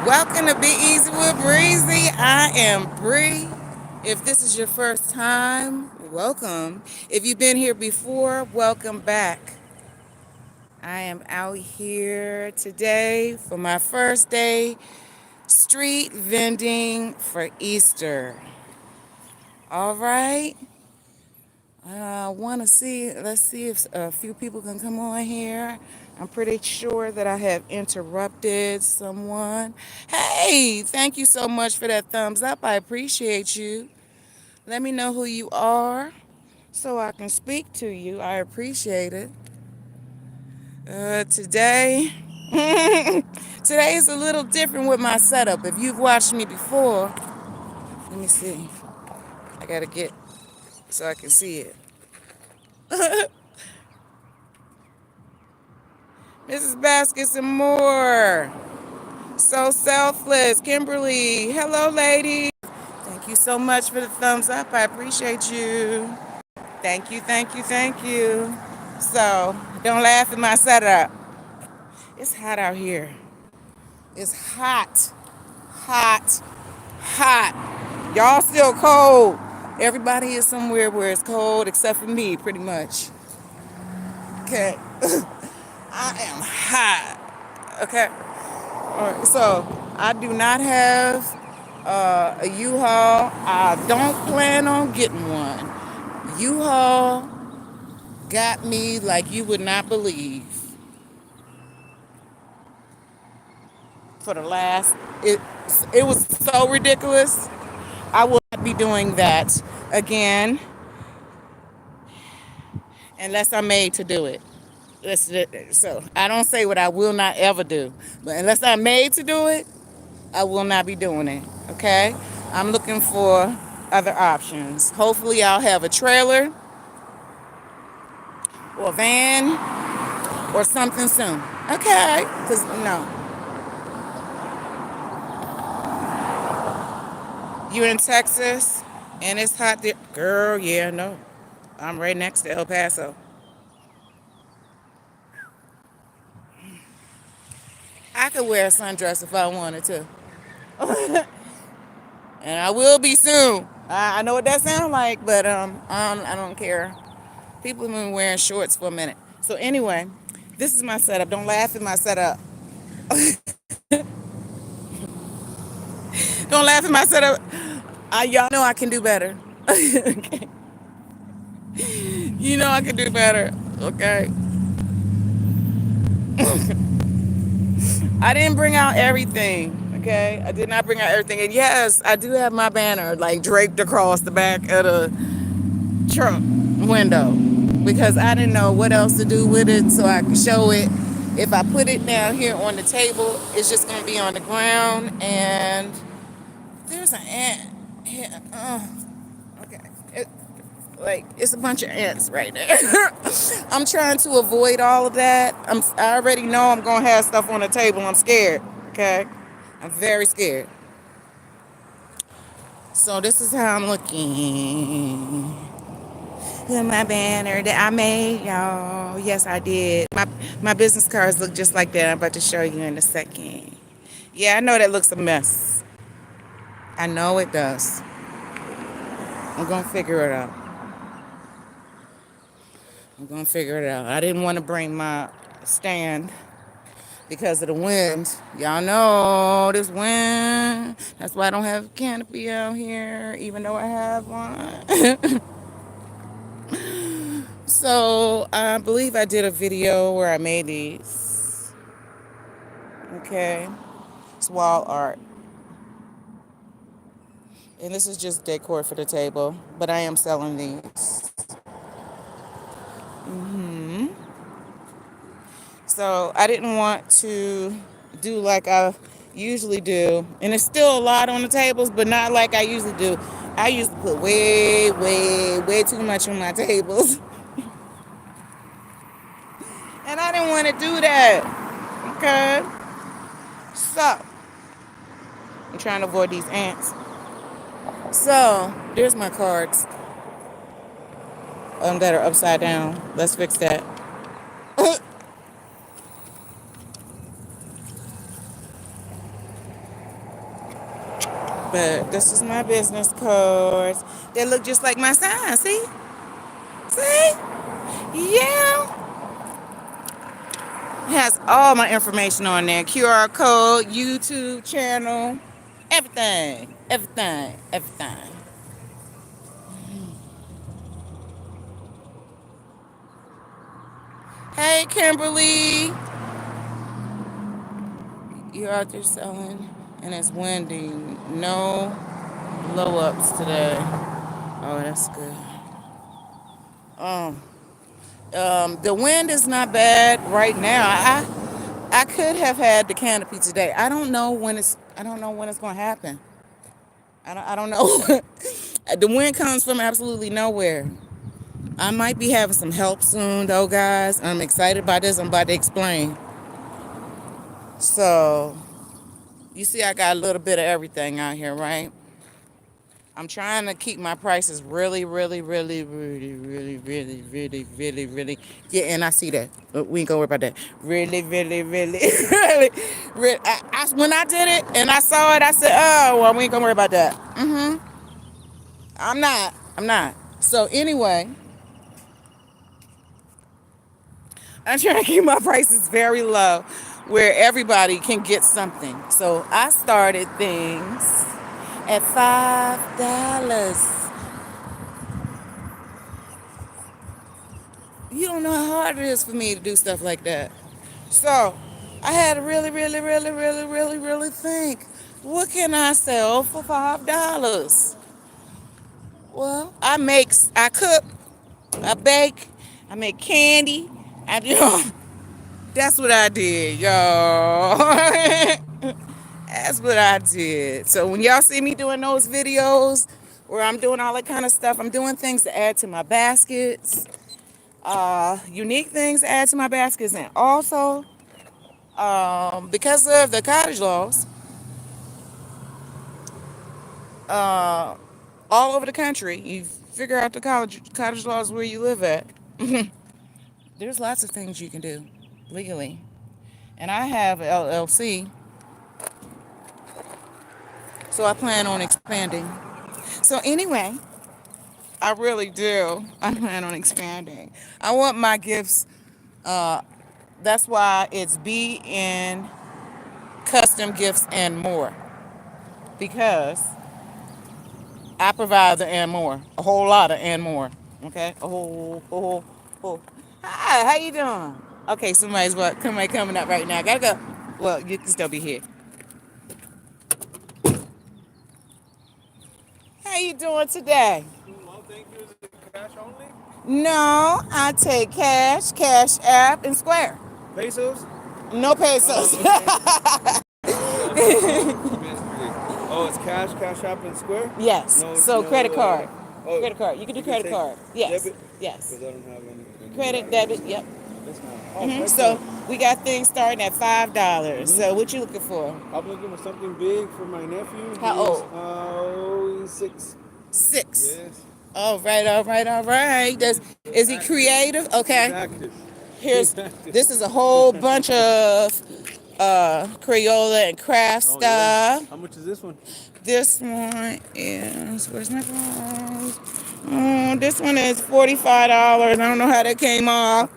Welcome to Be Easy with Breezy. I am Bree. If this is your first time, welcome. If you've been here before, welcome back. I am out here today for my first day street vending for Easter. All right. I want to see, let's see if a few people can come on here. I'm pretty sure that I have interrupted someone. Hey, thank you so much for that thumbs up. I appreciate you. Let me know who you are so I can speak to you. I appreciate it. Today, today is a little different with my setup. If you've watched me before, let me see. I got to get so I can see it. Mrs. Baskets and more. So selfless. Kimberly. Hello, lady. Thank you so much for the thumbs up. I appreciate you. Thank you, thank you, thank you. So, don't laugh at my setup. It's hot out here. It's hot, hot, hot. Y'all still cold. Everybody is somewhere where it's cold except for me, pretty much. Okay. I am hot. Okay. All right. So, I do not have a U-Haul. I don't plan on getting one. U-Haul got me like you would not believe for the last it was so ridiculous. I will not be doing that again unless I'm made to do it. So I don't say what I will not ever do, but unless I'm made to do it, I will not be doing it. Okay, I'm looking for other options. Hopefully I'll have a trailer or a van or something soon. Okay, because no, you in Texas and it's hot there. Girl, yeah, no. I'm right next to El Paso. I could wear a sundress if I wanted to. And I will be soon. I know what that sounds like, but I don't care. People have been wearing shorts for a minute. So anyway, this is my setup. Don't laugh at my setup. Don't laugh at my setup. Y'all know I can do better. Okay. You know I can do better. Okay. I didn't bring out everything. Okay, I did not bring out everything. And yes, I do have my banner like draped across the back of the truck window because I didn't know what else to do with it so I could show it. If I put it down here on the table, it's just going to be on the ground. And there's an ant here. Okay. It's a bunch of ants right there. I'm trying to avoid all of that. I already know I'm gonna have stuff on the table. I'm scared. Okay, I'm very scared. So this is how I'm looking. With my banner that I made, y'all. Yes, I did. My business cards look just like that. I'm about to show you in a second. Yeah, I know that looks a mess. I know it does. I'm gonna figure it out. I'm gonna figure it out. I didn't want to bring my stand because of the wind. Y'all know this wind. That's why I don't have a canopy out here, even though I have one. So I believe I did a video where I made these. Okay. It's wall art. And this is just decor for the table, but I am selling these. So I didn't want to do like I usually do. And it's still a lot on the tables, but not like I usually do. I used to put way, way, way too much on my tables. And I didn't want to do that. Okay? So, I'm trying to avoid these ants. So, there's my cards that are upside down. Let's fix that. But this is my business cards. They look just like my sign. See? See? Yeah. It has all my information on there. QR code, YouTube channel, everything. Everything. Everything. Hey, Kimberly. You're out there selling, and it's windy. No blow ups today. Oh, that's good. Um, the wind is not bad right now. I could have had the canopy today. I don't know when it's going to happen. I don't know. The wind comes from absolutely nowhere. I might be having some help soon, though, guys. I'm excited about this. I'm about to explain. So, you see, I got a little bit of everything out here, right? I'm trying to keep my prices really, really, really, really, really, really, really, really, really. Yeah, and I see that. We ain't gonna worry about that. Really, really, really, really, really. When I did it and I saw it, I said, oh, well, we ain't gonna worry about that. I'm not. So anyway, I'm trying to keep my prices very low where everybody can get something. So I started things at $5. You don't know how hard it is for me to do stuff like that. So I had to really, really, really, really, really, really think. What can I sell for $5? Well, I cook, I bake, I make candy. That's what I did, y'all. That's what I did. So when y'all see me doing those videos where I'm doing all that kind of stuff, I'm doing things to add to my baskets, unique things to add to my baskets, and also because of the cottage laws, uh, all over the country, you figure out the cottage laws where you live at. There's lots of things you can do legally. And I have an LLC, so I plan on expanding. So anyway, I really do. I plan on expanding. I want my gifts. That's why it's B in custom gifts and more, because I provide the and more, a whole lot of and more. Okay, a whole. Hi, how you doing? Okay, somebody coming up right now. Gotta go. Well, you can still be here. How you doing today? Well, thank you. Is it cash only? No, I take Cash App, and Square. Pesos? No pesos. Oh, okay. Oh, it's Cash App, and Square? Yes. No, So no. credit card. Oh, Credit card. You can do you can credit take card. Yes. debit? Yes. Because I don't have any Credit, debit. Yep. That's fine. Oh, So excellent. we got things starting at $5. So what you looking for? I'm looking for something big for my nephew. How He's 6. 6. Yes. All right, all right, all right. Is he creative? Okay. He's active. Here's He's active. this is a whole bunch of Crayola and craft Oh, yeah. stuff. How much is this one? This one is, where's my phone? Oh, this one is $45. I don't know how that came off.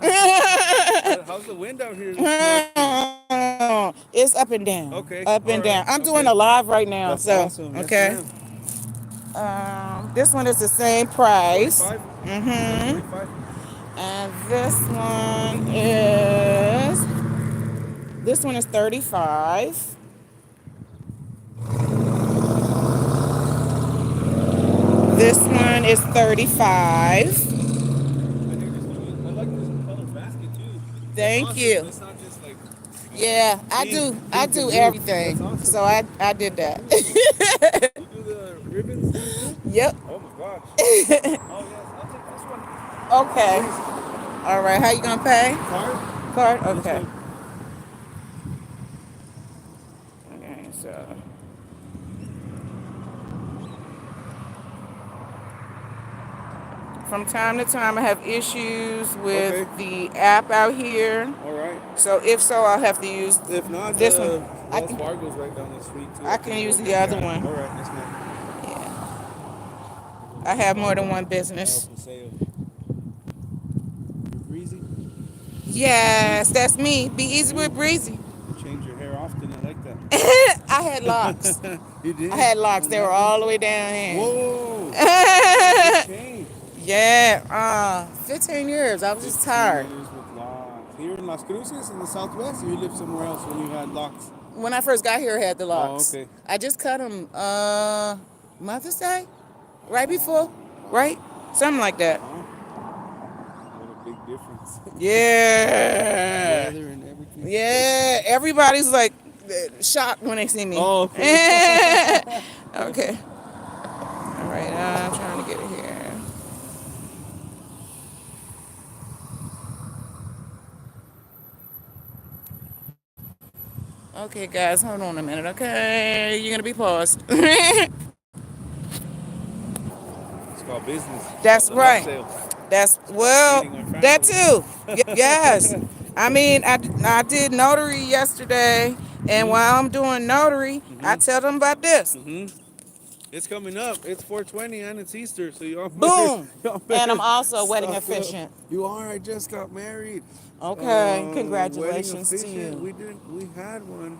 How's the wind out here this morning? It's up and down. Okay. Up and All down. right. I'm doing Okay. a live right now. That's So, awesome. Yes, okay. ma'am. This one is the same price. 45? Mm-hmm. 45? And this one is 35. This one is 35. I like this color basket too. Thank Awesome. you. It's not just like Yeah, I do everything. That's awesome. So I did that. you do the ribbons too? Yep. Oh my gosh. Oh yes, I'll take this one. Okay. All right. How you gonna pay? Card? Card. This Okay. one. Okay. So. From time to time, I have issues with the app out here. All right. So if so, I'll have to use If not, this one. I Wells can Fargo's right down the street too. I I can can go use the get other gas. one. All right, yes, ma'am. Yeah. I Wells have more than Fargo, one El business. Paseo. You're breezy. Yes, that's me. Be easy with Ooh, breezy. you change your hair often. I like I had locks. that. You I did had locks. on They were that one. all the way down here. Whoa, that's a big change. Yeah, 15 years. I was just 15 tired. years with locks. Here in Las Cruces in the Southwest, or you lived somewhere else when you had locks? When I first got here, I had the Oh, locks. okay. I just cut them Mother's Day, right before, right? Something like that. What a big difference. Yeah. Weather and everything. Yeah. Everybody's like shocked when they see me. Oh, okay. Okay. All right. I'm trying to get it here. Okay, guys, hold on a minute. Okay, you're gonna be paused. It's called business. It's called That's the love right. sale. That's It's called well, feeding our that family. too. Yes. I mean, I did notary yesterday, and Mhm. while I'm doing notary, I Mhm. tell them about this. Mhm. It's coming up. It's 420 and it's Easter, so Boom. y'all And better I'm also a wedding stock up. officiant. You are. I just got married. Okay. Wedding Congratulations to officiant. you. We did. We had one.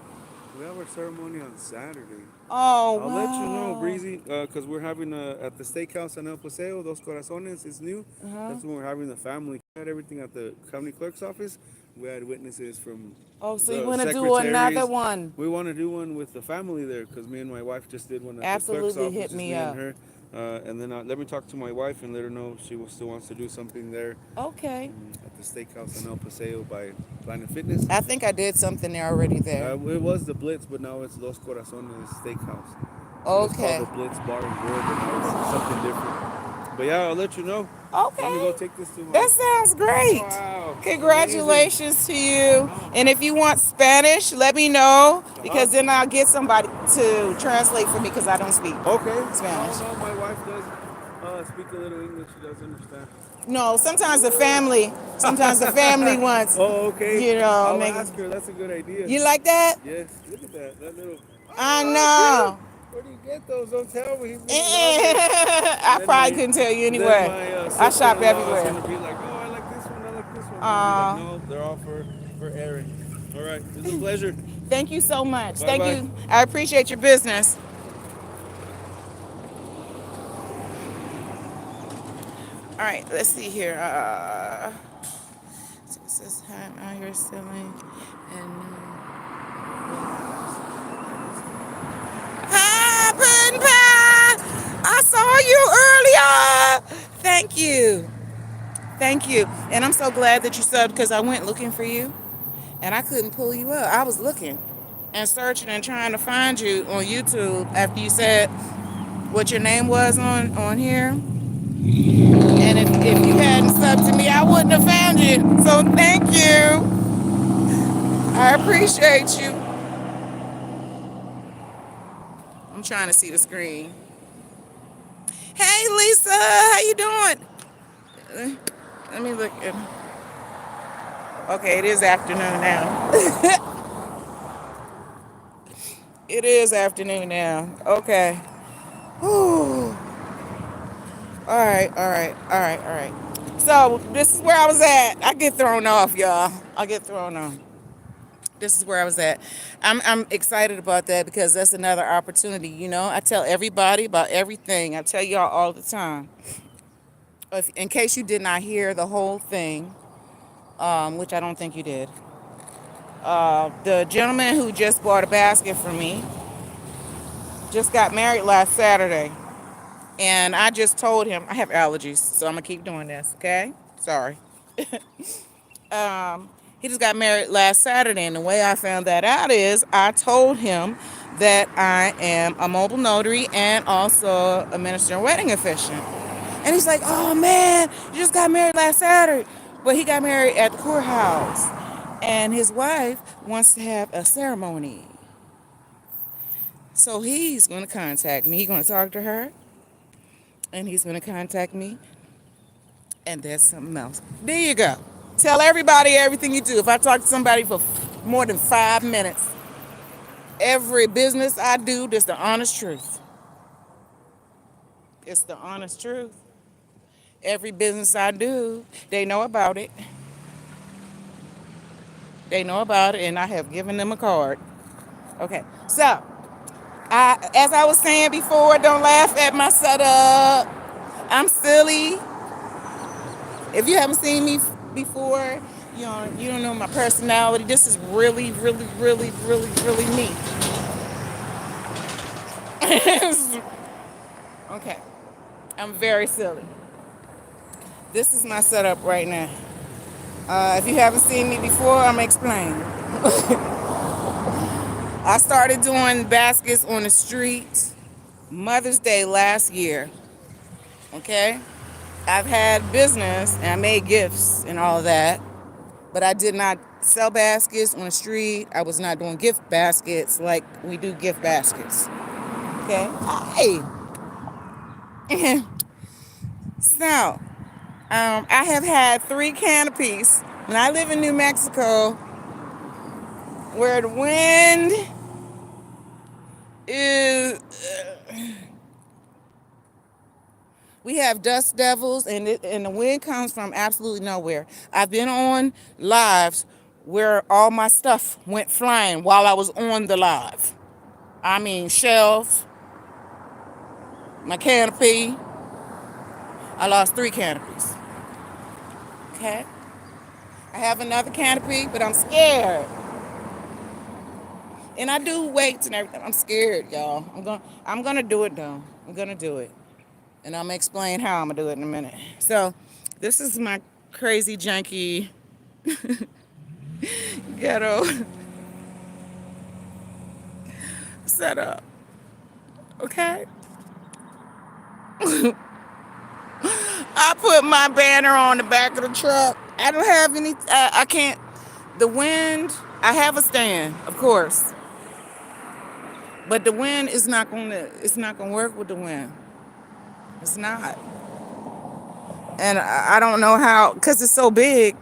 We have our ceremony on Saturday. Oh I'll let you know, wow. Breezy, because we're having at the steakhouse in El Paseo, Dos Corazones is new. Uh-huh. That's when we're having the family. We had everything at the county clerk's office. We had witnesses from Oh, so you the want to do another secretaries. one? We want to do one with the family there because me and my wife just did one at the clerk's Absolutely, office, hit just me me and up. her. And then let me talk to my wife and let her know if she still wants to do something there Okay. at the steakhouse in El Paseo by Planet Fitness. I think I did something there already there. It was the Blitz, but now it's Dos Corazones Steakhouse. It was called Okay. the Blitz Bar and Grill, but now it's something different. But yeah, I'll let you know. Let me go Okay. take this to my. That sounds great. Wow, amazing. Congratulations to you. And if you want Spanish, let me know Uh-huh. because then I'll get somebody to translate for me because I don't speak Okay. Spanish. No, my wife does speak a little English. She does understand. No, sometimes the family wants, Oh, okay. I'll make ask her. That's a good idea. you like that? Yes. Look at that. That little. I Oh, cute. know. Where do you get those? Don't tell me. He's gonna love it. I Then probably my couldn't tell you then anyway. my I shop sister-in-law is everywhere. gonna be like, oh, I like this one. I like this one. I'm gonna be like, Uh, no, they're all for Aaron. All right. It's a pleasure. Thank you so much. Bye Thank bye. you. I appreciate your business. All right, let's see here. So it says I'm out here selling and Happen Pie. I saw you earlier. Thank you. Thank you. And I'm so glad that you subbed because I went looking for you and I couldn't pull you up. I was looking and searching and trying to find you on YouTube after you said what your name was on here. And if you hadn't subbed to me, I wouldn't have found you. So thank you. I appreciate you. I'm trying to see the screen. Hey Lisa, how you doing? Let me look at. Okay, it is afternoon now. It is afternoon now. Okay. Whew. All right. So this is where I was at. I get thrown off, y'all. I get thrown off. This is where I was at. I'm excited about that because that's another opportunity. I tell everybody about everything. I tell y'all all the time. In case you did not hear the whole thing, which I don't think you did, the gentleman who just bought a basket for me just got married last Saturday. And I just told him I have allergies, so I'm gonna keep doing this, okay? Sorry. He just got married last Saturday, and the way I found that out is I told him that I am a mobile notary and also a minister and wedding officiant. And he's like, "Oh man, you just got married last Saturday." But he got married at the courthouse, and his wife wants to have a ceremony. So he's gonna contact me. He's gonna talk to her, and he's gonna contact me. And there's something else. There you go. Tell everybody everything you do. If I talk to somebody for more than 5 minutes, Every business I do, this the honest truth. It's the honest truth. Every business I do, they know about it. They know about it, and I have given them a card. Okay, so as I was saying before, don't laugh at my setup. I'm silly. If you haven't seen me before, you don't know my personality. This is really, really, really, really, really me. Okay, I'm very silly. This is my setup right now. If you haven't seen me before, I'm gonna explain. I started doing baskets on the street Mother's Day last year. Okay, I've had business and I made gifts and all of that, but I did not sell baskets on the street. I was not doing gift baskets like we do gift baskets. Okay, hey. So I have had 3 canopies, and I live in New Mexico, where the wind is. We have dust devils, and the wind comes from absolutely nowhere. I've been on lives where all my stuff went flying while I was on the live. I mean, shelves, my canopy. I lost 3 canopies. Okay, I have another canopy, but I'm scared. And I do weights and everything. I'm scared, y'all. I'm gonna do it though. I'm gonna do it. And I'm gonna explain how I'm gonna do it in a minute. So this is my crazy janky ghetto setup. Okay? I put my banner on the back of the truck. I don't have any I can't the wind, I have a stand, of course. But the wind is not gonna work with the wind. It's not. And I don't know how, because it's so big.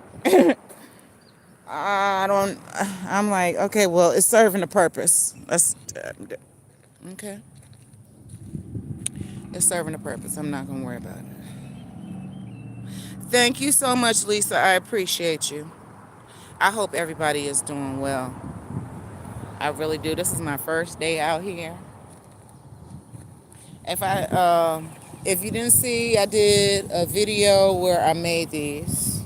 I don't, I'm like, okay, well, it's serving a purpose. Okay. It's serving a purpose. I'm not going to worry about it. Thank you so much, Lisa. I appreciate you. I hope everybody is doing well. I really do. This is my first day out here. If you didn't see, I did a video where I made these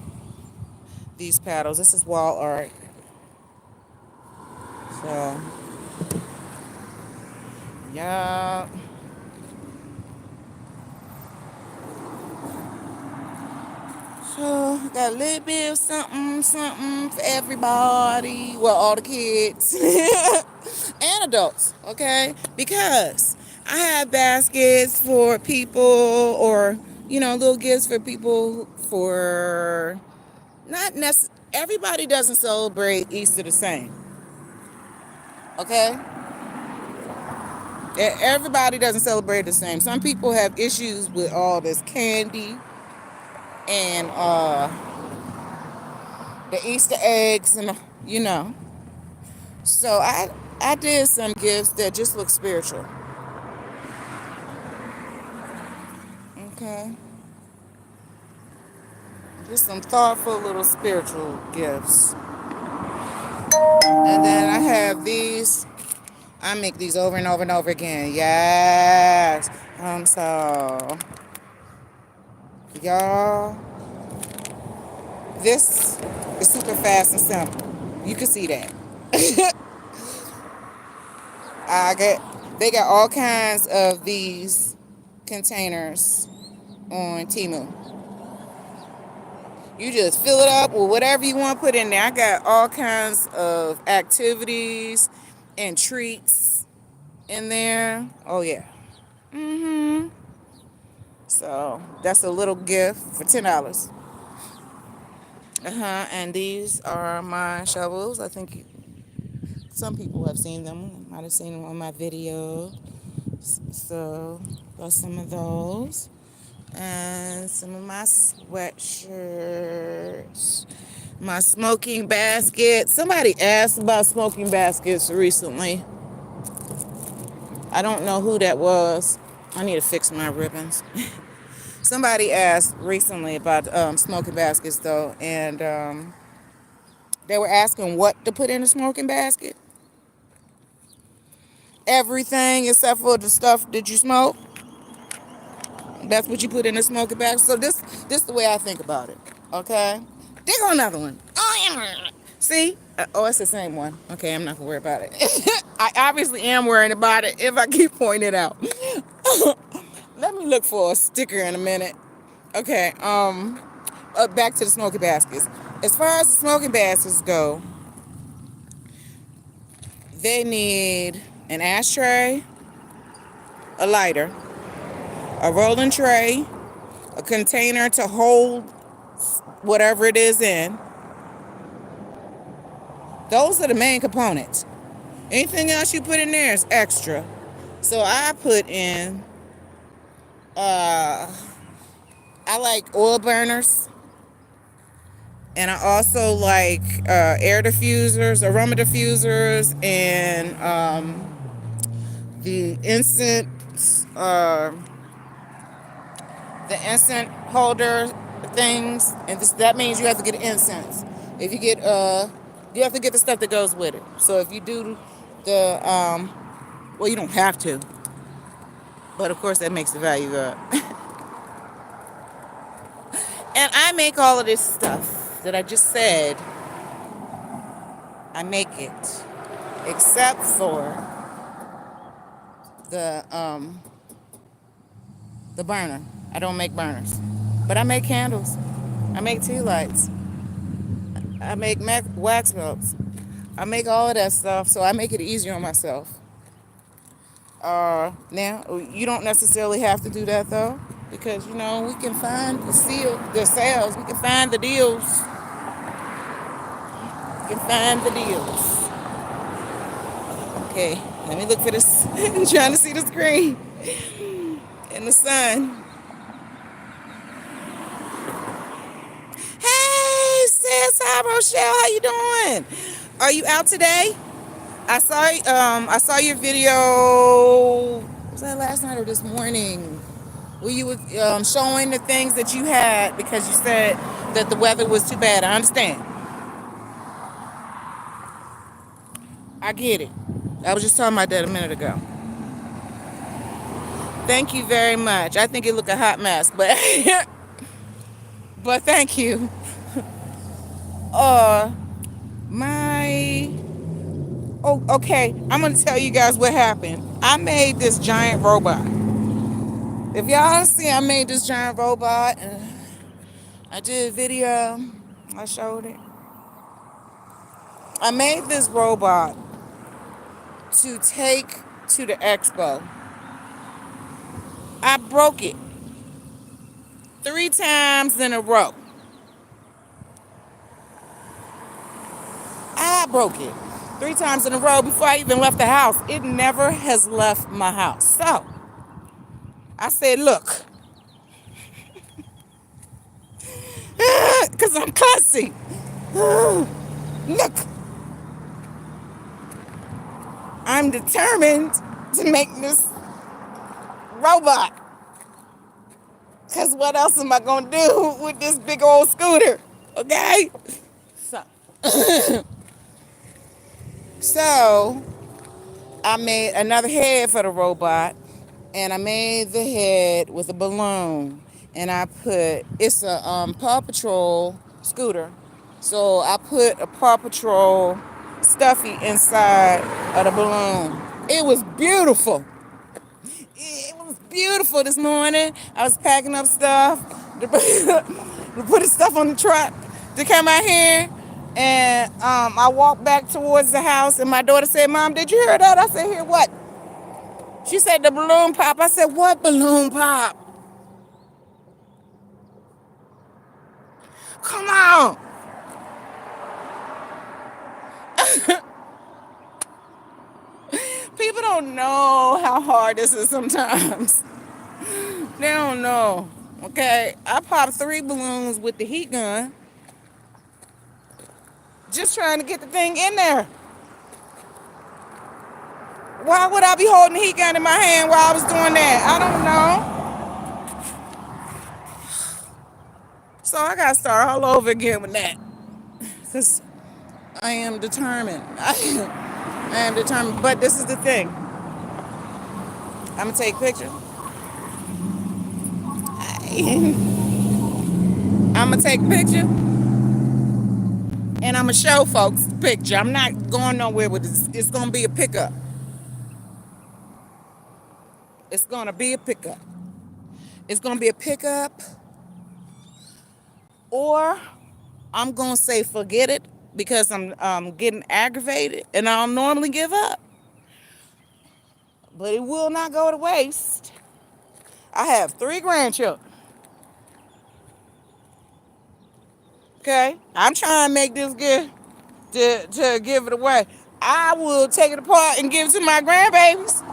paddles. This is wall art. So, yeah. So, got a little bit of something, something for everybody. Well, all the kids and adults, okay? Because I have baskets for people, or, little gifts for people for not necessarily. Everybody doesn't celebrate Easter the same, okay? Everybody doesn't celebrate the same. Some people have issues with all this candy and the Easter eggs, and So I did some gifts that just look spiritual. Okay. Just some thoughtful little spiritual gifts. And then I have these. I make these over and over and over again. Yes. So y'all, this is super fast and simple. You can see that. They got all kinds of these containers on Temu. You just fill it up with whatever you want to put in there. I got all kinds of activities and treats in there. Oh yeah. So that's a little gift for $10. And these are my shovels. I think some people have seen them. Might have seen them on my video. So got some of those. And some of my sweatshirts. My smoking basket. Somebody asked about smoking baskets recently. I don't know who that was. I need to fix my ribbons. Somebody asked recently about smoking baskets, though, and they were asking what to put in a smoking basket. Everything except for the stuff that you smoke. That's what you put in a smoking basket. So this is the way I think about it. Okay? There go another one. Oh, yeah. See? Oh, it's the same one. Okay, I'm not gonna worry about it. I obviously am worrying about it if I keep pointing it out. Let me look for a sticker in a minute. Okay, back to the smoking baskets. As far as the smoking baskets go, they need an ashtray, a lighter, a rolling tray, a container to hold whatever it is in. Those are the main components. Anything else you put in there is extra. So I put in, I like oil burners. And I also like air diffusers, aroma diffusers, and the uh, incense holder things. And that means you have to get incense. If you get, you have to get the stuff that goes with it. So if you do the, well, you don't have to, but of course that makes the value go up. And I make all of this stuff that I just said. I make it, except for the burner. I don't make burners, but I make candles. I make tea lights. I make wax melts. I make all of that stuff, so I make it easier on myself. Now you don't necessarily have to do that though, because we can find the sales. We can find the deals. We can find the deals. Okay, let me look for this. I'm trying to see the screen in the sun. Hey, sis, hi Rochelle, how you doing? Are you out today? I saw your video. Was that last night or this morning? Where you were showing the things that you had because you said that the weather was too bad. I understand. I get it. I was just talking about that a minute ago. Thank you very much. I think it looked a hot mess, but but thank you. Uh, my okay. I'm gonna tell you guys what happened. I made this giant robot. If y'all see, I made this giant robot. I did a video. I showed it. I made this robot to take to the expo. I broke it 3 times in a row. I broke it 3 times in a row before I even left the house. It never has left my house. So I said, look, because I'm cussing. Look, I'm determined to make this robot. Because what else am I going to do with this big old scooter? Okay? So I made another head for the robot. And I made the head with a balloon. And it's a Paw Patrol scooter. So I put a Paw Patrol stuffy inside of the balloon. It was beautiful. It was beautiful this morning. I was packing up stuff to put the stuff on the truck to come out here. And I walked back towards the house and my daughter said, Mom, did you hear that? I said, hear what? She said, the balloon pop. I said, what balloon pop? Come on. People don't know how hard this is sometimes. They don't know. Okay, I popped 3 balloons with the heat gun. Just trying to get the thing in there. Why would I be holding the heat gun in my hand while I was doing that? I don't know. So I gotta start all over again with that. Because I am determined. I am determined. But this is the thing. I'm gonna take pictures. I'm gonna take a picture and I'm gonna show folks the picture. I'm not going nowhere with this. It's gonna be a pickup. It's gonna be a pickup. It's gonna be a pickup, or I'm gonna say forget it because I'm getting aggravated and I don't normally give up. But it will not go to waste. I have 3 grandchildren. Okay, I'm trying to make this good to give it away. I will take it apart and give it to my grandbabies.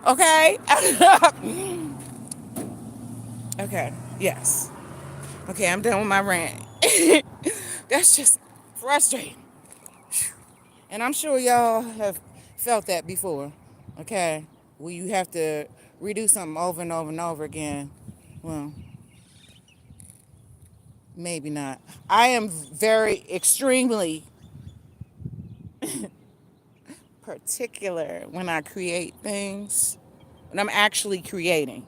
Okay. Okay. Yes. Okay, I'm done with my rant. That's just frustrating. And I'm sure y'all have felt that before. Okay. Where you have to redo something over and over and over again. Well, maybe not. I am very extremely particular when I create things. When I'm actually creating.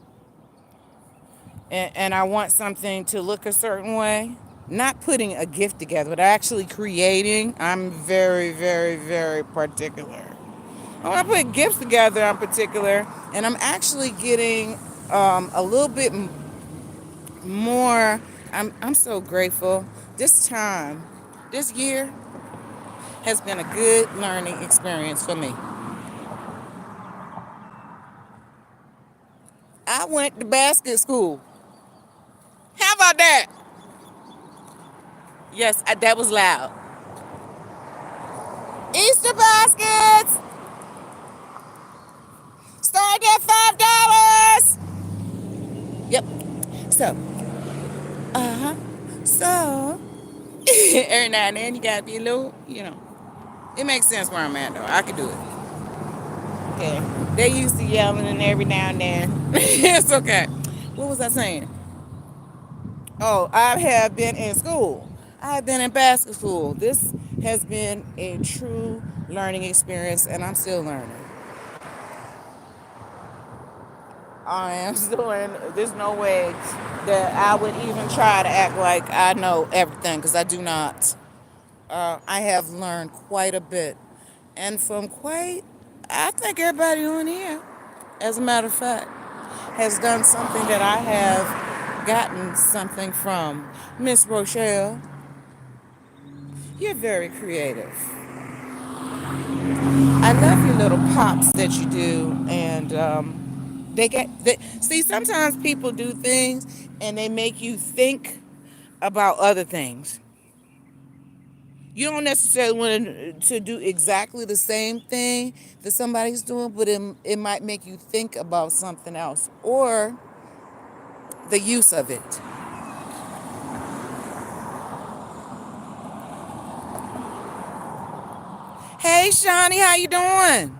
And I want something to look a certain way. Not putting a gift together, but actually creating. I'm very, very, very particular. When I put gifts together, I'm particular. And I'm actually getting a little bit more. I'm so grateful. This year has been a good learning experience for me. I went to basket school. How about that? Yes, that was loud. Easter baskets start at $5. Yep. So, so every now and then you gotta be a little, It makes sense where I'm at though. I could do it. Okay. They used to yelling and every now and then. It's okay. What was I saying? Oh, I have been in school. I have been in basket school. This has been a true learning experience, and I'm still learning. I am still learning. There's no way that I would even try to act like I know everything, because I do not. I have learned quite a bit. And I think everybody on here, as a matter of fact, has done something that I have gotten something from. Miss Rochelle, you're very creative. I love your little pops that you do, and see, sometimes people do things and they make you think about other things. You don't necessarily want to do exactly the same thing that somebody's doing, but it might make you think about something else or the use of it. Hey, Shawnee, how you doing?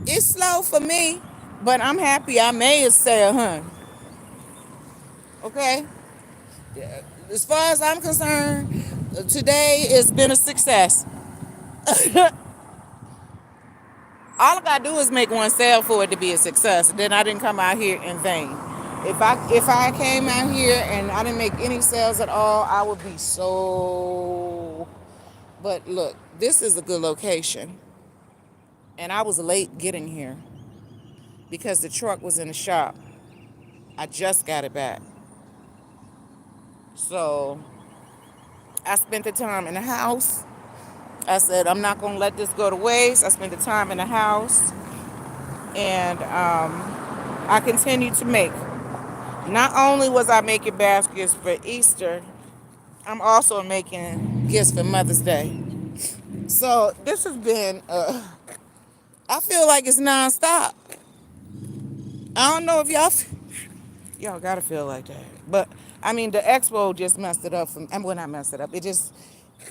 It's slow for me, but I'm happy I made a sale, huh? Okay? As far as I'm concerned, today has been a success. All I gotta do is make one sale for it to be a success. Then I didn't come out here in vain. If I came out here and I didn't make any sales at all, I would be so. But look, this is a good location, and I was late getting here because the truck was in the shop. I just got it back, so I spent the time in the house. I said I'm not gonna let this go to waste. I spent the time in the house, and I continued to make. Not only was I making baskets for Easter, I'm also making gifts for Mother's Day. So this has been, I feel like it's nonstop. I don't know if y'all gotta feel like that. But, I mean, the expo just messed it up. Well, not messed it up. It just,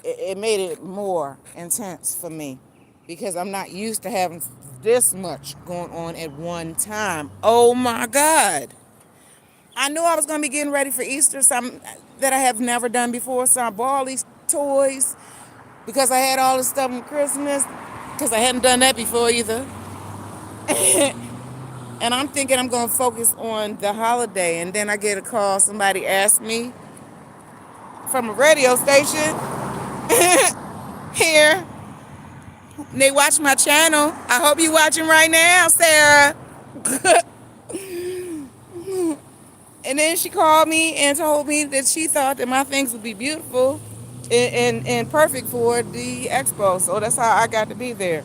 it made it more intense for me because I'm not used to having this much going on at one time. Oh my God. I knew I was going to be getting ready for Easter, something that I have never done before. So I bought all these toys because I had all this stuff from Christmas because I hadn't done that before either. And I'm thinking I'm going to focus on the holiday. And then I get a call. Somebody asked me from a radio station here. They watch my channel. I hope you watching right now, Sarah. And then she called me and told me that she thought that my things would be beautiful and perfect for the expo. So that's how I got to be there.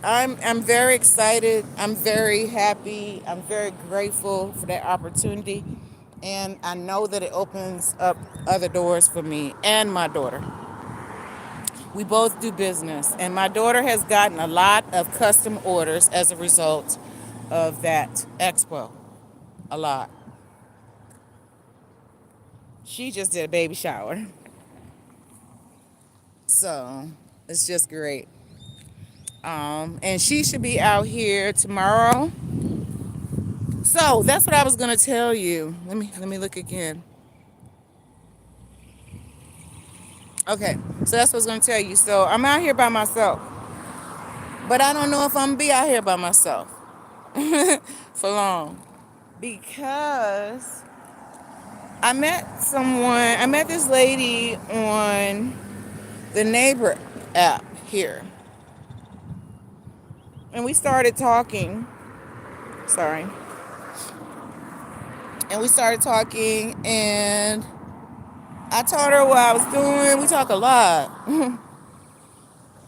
I'm very excited. I'm very happy. I'm very grateful for that opportunity. And I know that it opens up other doors for me and my daughter. We both do business, and my daughter has gotten a lot of custom orders as a result of that expo. A lot. She just did a baby shower. So it's just great. And she should be out here tomorrow. So that's what I was gonna tell you. Let me look again. Okay, so that's what I was gonna tell you. So I'm out here by myself, but I don't know if I'm gonna be out here by myself for long because I met this lady on the neighbor app here, and we started talking. Sorry. And we started talking, and I told her what I was doing. We talk a lot.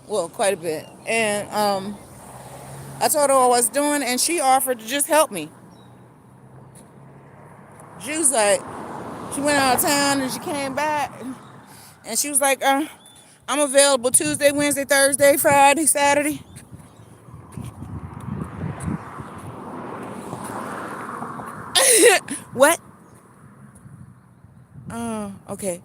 Well, quite a bit. And I told her what I was doing, and she offered to just help me. She was like, she went out of town, and she came back, and she was like, I'm available Tuesday, Wednesday, Thursday, Friday, Saturday. What? Oh, okay.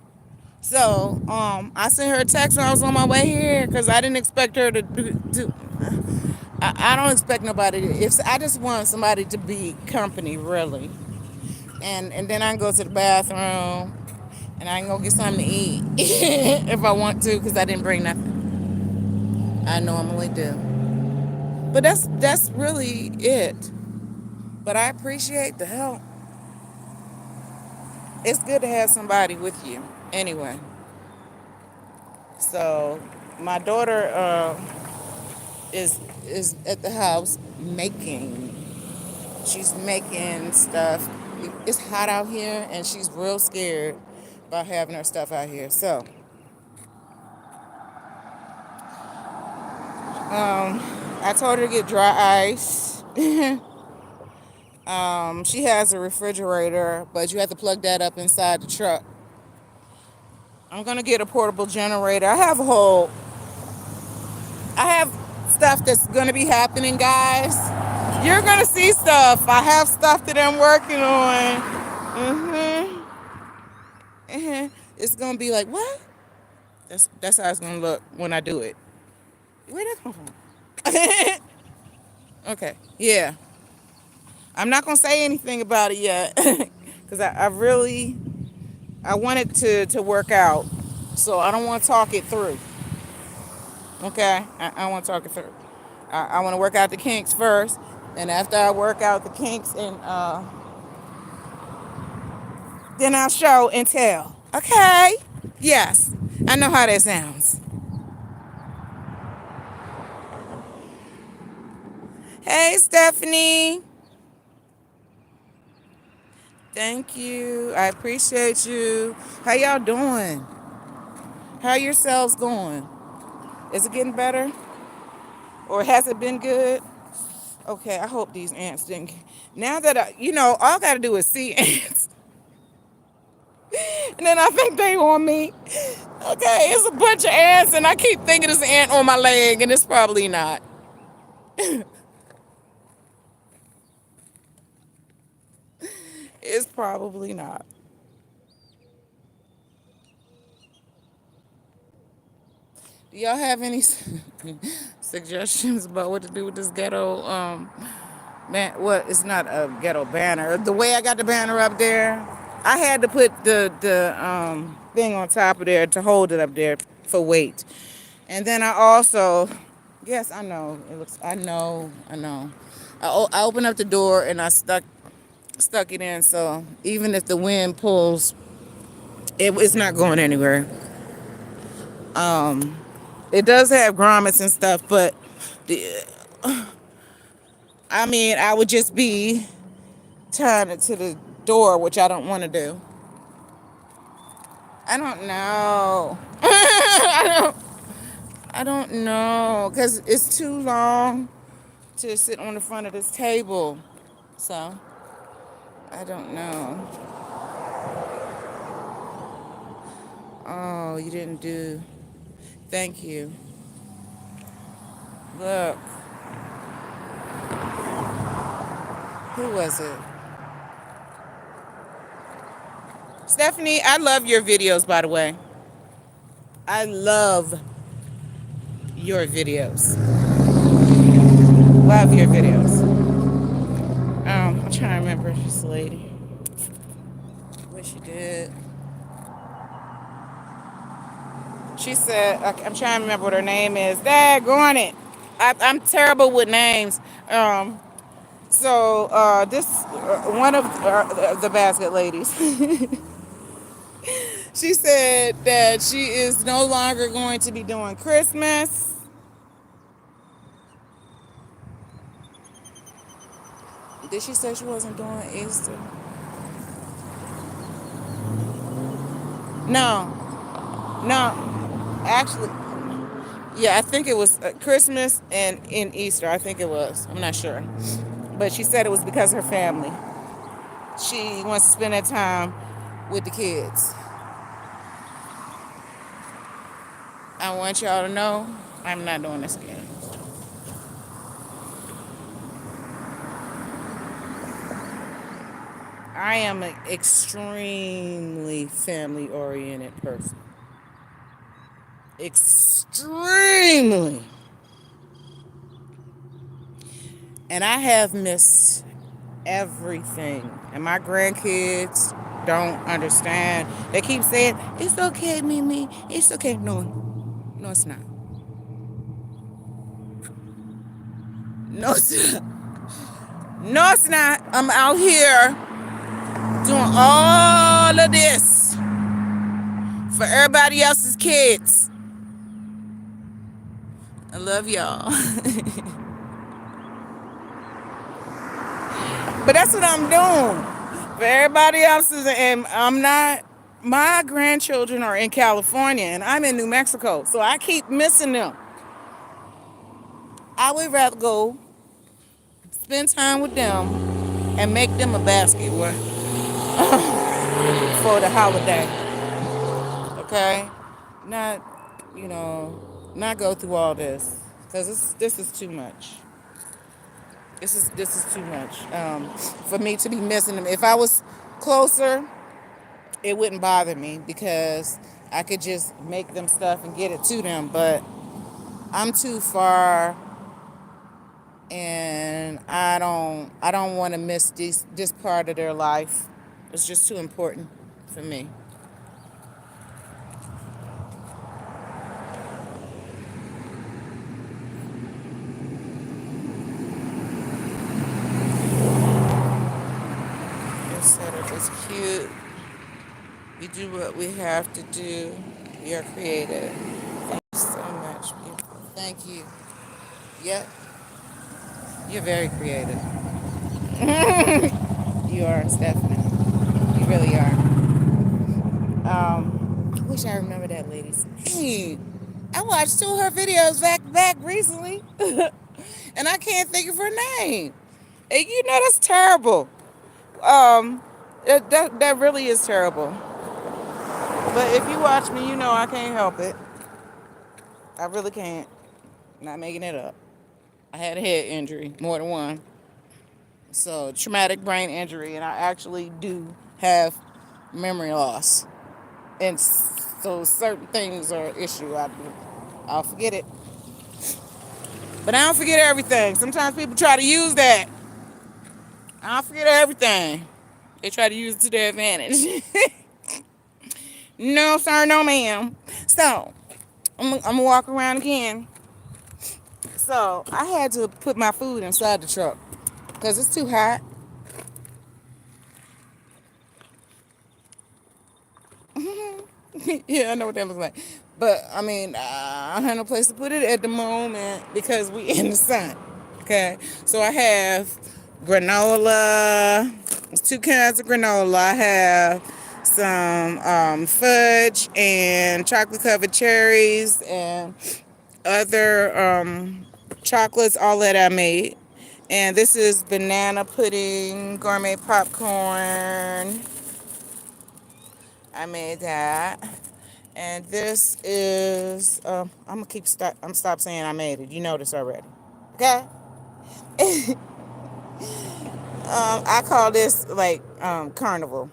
So, I sent her a text when I was on my way here because I didn't expect her to do. I don't expect nobody to. If I just want somebody to be company, really, and then I can go to the bathroom and I can go get something to eat if I want to because I didn't bring nothing. I normally do, but that's really it. But I appreciate the help. It's good to have somebody with you, anyway. So my daughter is at the house making. She's making stuff. It's hot out here, and she's real scared about having her stuff out here. So, I told her to get dry ice. She has a refrigerator, but you have to plug that up inside the truck. I'm gonna get a portable generator. I have stuff that's gonna be happening, guys. You're gonna see stuff. I have stuff that I'm working on. It's gonna be like, what? That's how it's gonna look when I do it. Where did that come from? Okay, yeah. I'm not gonna say anything about it yet because I want it to work out, so I don't want to talk it through. Okay, I want to talk it through. I want to work out the kinks first, and after I work out the kinks, and then I'll show and tell. Okay. Yes, I know how that sounds. Hey, Stephanie. Thank you. I appreciate you. How y'all doing? How yourselves going? Is it getting better? Or has it been good? Okay, I hope these ants didn't. Now that all I gotta do is see ants. And then I think they on me. Okay, it's a bunch of ants, and I keep thinking it's an ant on my leg, and it's probably not. It's probably not. Y'all have any suggestions about what to do with this ghetto man? What? It's not a ghetto banner. The way I got the banner up there, I had to put the thing on top of there to hold it up there for weight. And then I also, yes, I know it looks. I know. I opened up the door and I stuck it in. So even if the wind pulls, it's not going anywhere. It does have grommets and stuff, but the, I mean, I would just be tying it to the door, which I don't want to do. I don't know. I don't know, because it's too long to sit on the front of this table. So, I don't know. Oh, you didn't do. Thank you. Look, who was it? Stephanie, I love your videos, by the way. I love your videos. Love your videos. I'm trying to remember this lady. What she did. She said, I'm trying to remember what her name is. Daggone it. I'm terrible with names. This one of the basket ladies. She said that she is no longer going to be doing Christmas. Did she say she wasn't doing Easter? No, no. Actually, yeah, I think it was Christmas and in Easter. I think it was. I'm not sure. But she said it was because of her family. She wants to spend that time with the kids. I want y'all to know I'm not doing this again. I am an extremely family oriented person. Extremely. And I have missed everything. And my grandkids don't understand. They keep saying, it's okay, Mimi. It's okay. No, no, it's not. No, it's not. No, it's not. I'm out here doing all of this for everybody else's kids. I love y'all. But that's what I'm doing for everybody else's. And I'm not, my grandchildren are in California and I'm in New Mexico. So I keep missing them. I would rather go spend time with them and make them a basket for the holiday. Okay? Not, not go through all this. Because this is too much. This is too much for me to be missing them. If I was closer, it wouldn't bother me because I could just make them stuff and get it to them. But I'm too far, and I don't want to miss this part of their life. It's just too important for me. Your setup is cute. We do what we have to do. We are creative. Thank you so much, beautiful. Thank you. Yep, you're very creative. You are, Stephanie. You really are. I wish I remember that lady's name. I watched two of her videos back to back recently, and I can't think of her name. And that's terrible. Um, that really is terrible. But if you watch me, you know I can't help it. I really can't. Not making it up. I had a head injury, more than one. So traumatic brain injury, and I actually do have memory loss. And so certain things are an issue. I'll forget it. But I don't forget everything. Sometimes people try to use that. I don't forget everything. They try to use it to their advantage. No, sir, no, ma'am. So, I'm gonna walk around again. So, I had to put my food inside the truck because it's too hot. Yeah, I know what that looks like. But, I mean, I don't have no place to put it at the moment because we in the sun. Okay? So, I have granola. There's two kinds of granola. I have some fudge and chocolate covered cherries and other chocolates, all that I made. And this is banana pudding, gourmet popcorn. I made that. And this is I'm stop saying I made it. You know this already. Okay? I call this like carnival.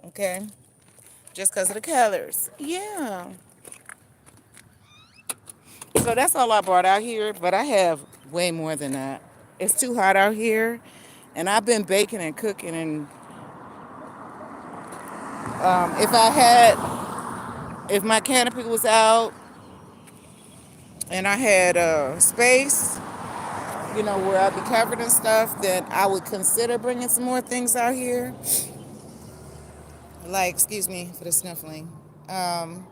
Okay? Just because of the colors. Yeah. So that's all I brought out here, but I have way more than that. It's too hot out here, and I've been baking and cooking. And if I had, if my canopy was out and I had space, where I'd be covered and stuff, then I would consider bringing some more things out here. Like, excuse me for the sniffling. Um,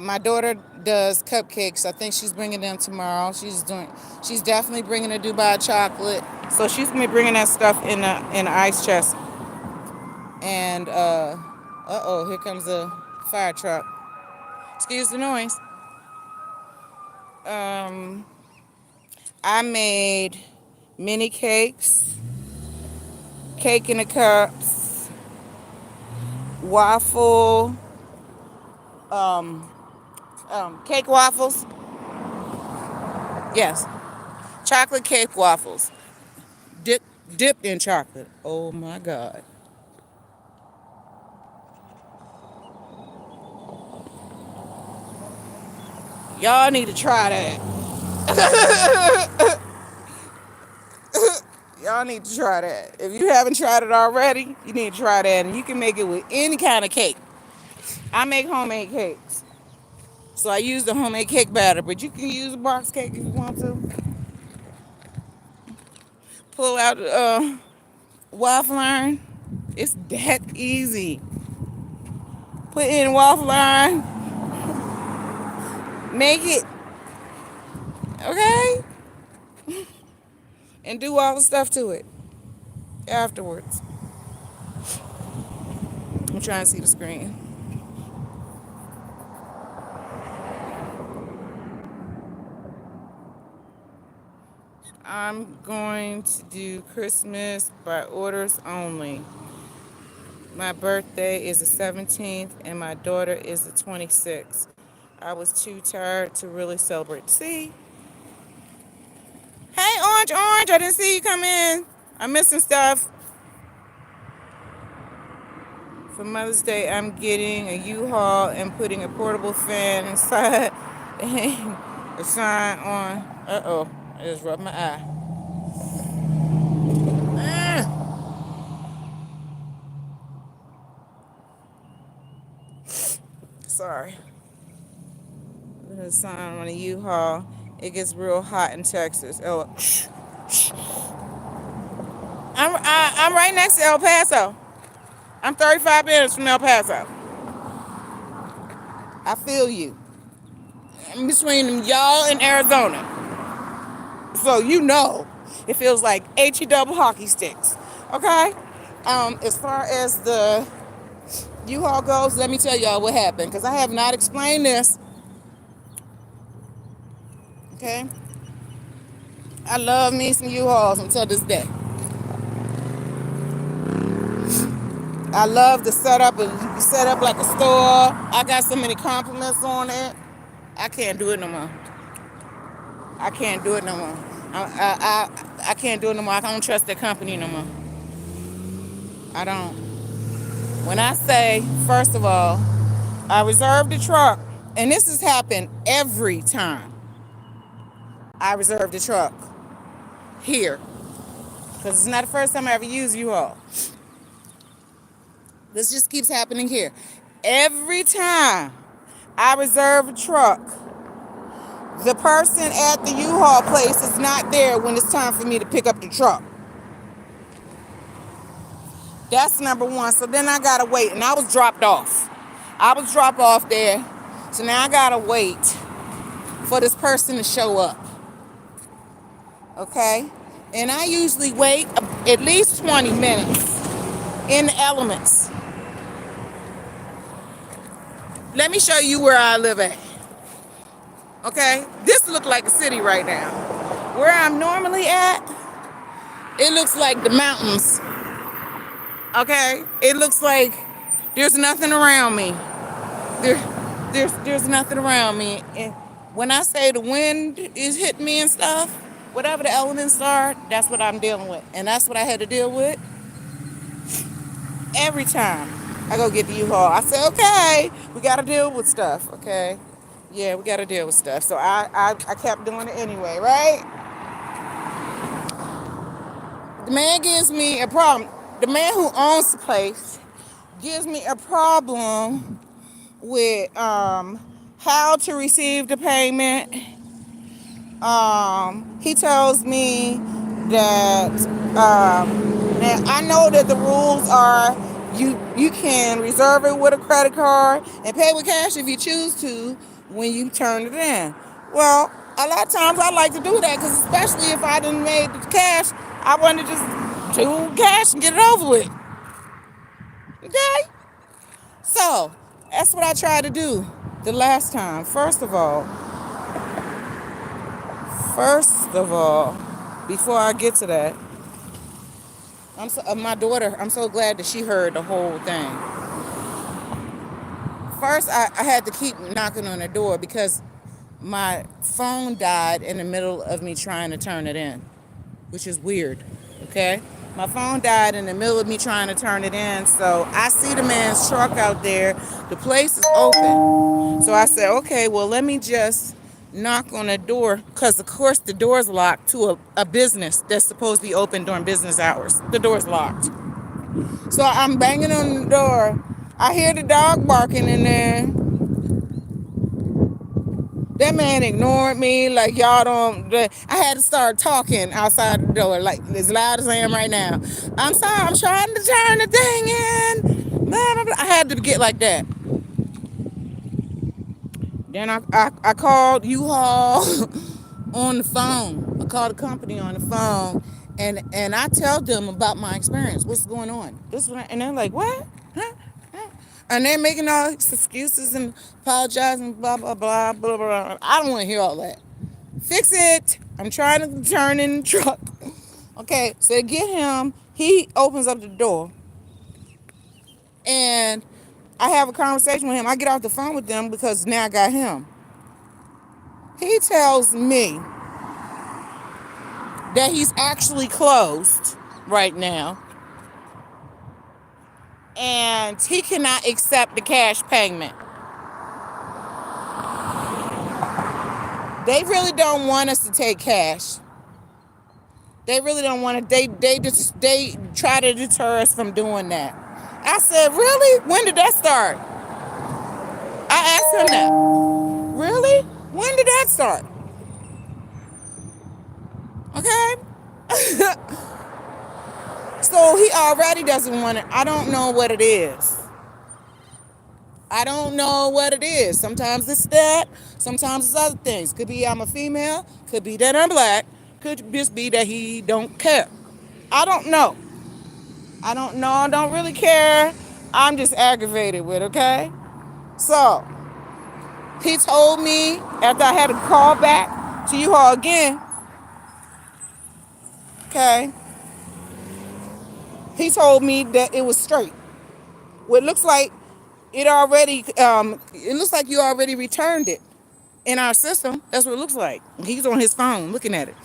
my daughter does cupcakes. I think she's bringing them tomorrow. She's definitely bringing a Dubai chocolate. So she's gonna be bringing that stuff in the ice chest. And oh, here comes a fire truck. Excuse the noise. Um, I made mini cakes, cake in the cups, waffle, cake waffles. Yes, chocolate cake waffles, dip, dipped in chocolate. Oh my God. Y'all need to try that. Y'all need to try that. If you haven't tried it already, you need to try that. And you can make it with any kind of cake. I make homemade cakes. So I use the homemade cake batter, but you can use a box cake if you want to. Pull out the waffle iron. It's that easy. Put in waffle iron. Make it. Okay? And do all the stuff to it afterwards. I'm trying to see the screen. I'm going to do Christmas by orders only. My birthday is the 17th and my daughter is the 26th. I was too tired to really celebrate. See? Hey, Orange, Orange, I didn't see you come in. I'm missing stuff. For Mother's Day, I'm getting a U-Haul and putting a portable fan inside and a sign on. Uh-oh, I just rubbed my eye. Ah, sorry. There's a sign on a U-Haul. It gets real hot in Texas. Oh, I'm right next to El Paso. I'm 35 minutes from El Paso. I feel you. I'm between y'all and Arizona. So it feels like HE double hockey sticks. Okay? As far as the U-Haul goes, let me tell y'all what happened. Because I have not explained this. Okay? I love me some U-Hauls until this day. I love the setup. And set up like a store. I got so many compliments on it. I can't do it no more. I can't do it no more. I can't do it no more. I don't trust that company no more. I don't. When I say, first of all, I reserved the truck And this has happened every time I reserve the truck here. Because it's not the first time I ever use U-Haul. This just keeps happening here. Every time I reserve a truck, the person at the U-Haul place is not there when it's time for me to pick up the truck. That's number one. So then I gotta wait, and I was dropped off. I was dropped off there. So now I gotta wait for this person to show up. Okay? And I usually wait at least 20 minutes in the elements. Let me show you where I live at. Okay? This looks like a city right now. Where I'm normally at, it looks like the mountains. Okay? It looks like there's nothing around me. There's nothing around me. And when I say the wind is hitting me and stuff, whatever the elements are, that's what I'm dealing with. And that's what I had to deal with every time I go get the U-Haul. I said, okay, we got to deal with stuff, okay? Yeah, we got to deal with stuff. So I kept doing it anyway, right? The man gives me a problem. The man who owns the place gives me a problem with how to receive the payment. He tells me that and I know that the rules are you can reserve it with a credit card and pay with cash if you choose to when you turn it in. Well, a lot of times I like to do that because especially if I didn't made the cash, I want to just do cash and get it over with. Okay? So, that's what I tried to do the last time. First of all, before I get to that, my daughter, I'm so glad that she heard the whole thing. First, I had to keep knocking on the door because my phone died in the middle of me trying to turn it in, which is weird, okay? My phone died in the middle of me trying to turn it in, so I see the man's truck out there. The place is open. So I said, okay, well, let me just knock on the door, because, of course, the door's locked to a business that's supposed to be open during business hours. The door's locked. So I'm banging on the door. I hear the dog barking in there. That man ignored me like y'all don't. I had to start talking outside the door, like as loud as I am right now. I'm sorry, I'm trying to turn the thing in. Blah, blah, blah. I had to get like that. Then I called U-Haul on the phone. I called the company on the phone, and I tell them about my experience. What's going on? And they're like, what? Huh? And they're making all these excuses and apologizing, blah, blah, blah, blah, blah. I don't want to hear all that. Fix it. I'm trying to turn in the truck. Okay, so to get him, he opens up the door. And I have a conversation with him. I get off the phone with them because now I got him. He tells me that he's actually closed right now. And he cannot accept the cash payment. They really don't want us to take cash. They really don't want to. They try to deter us from doing that. I said, really? When did that start? I asked him that. Really? When did that start? Okay. So he already doesn't want it. I don't know what it is. I don't know what it is. Sometimes it's that. Sometimes it's other things. Could be I'm a female. Could be that I'm black. Could just be that he don't care. I don't know. I don't know. I don't really care. I'm just aggravated with, okay? So, he told me after I had to call back to U-Haul again, okay? He told me that it was straight. Well, it looks like it looks like you already returned it in our system. That's what it looks like. He's on his phone looking at it.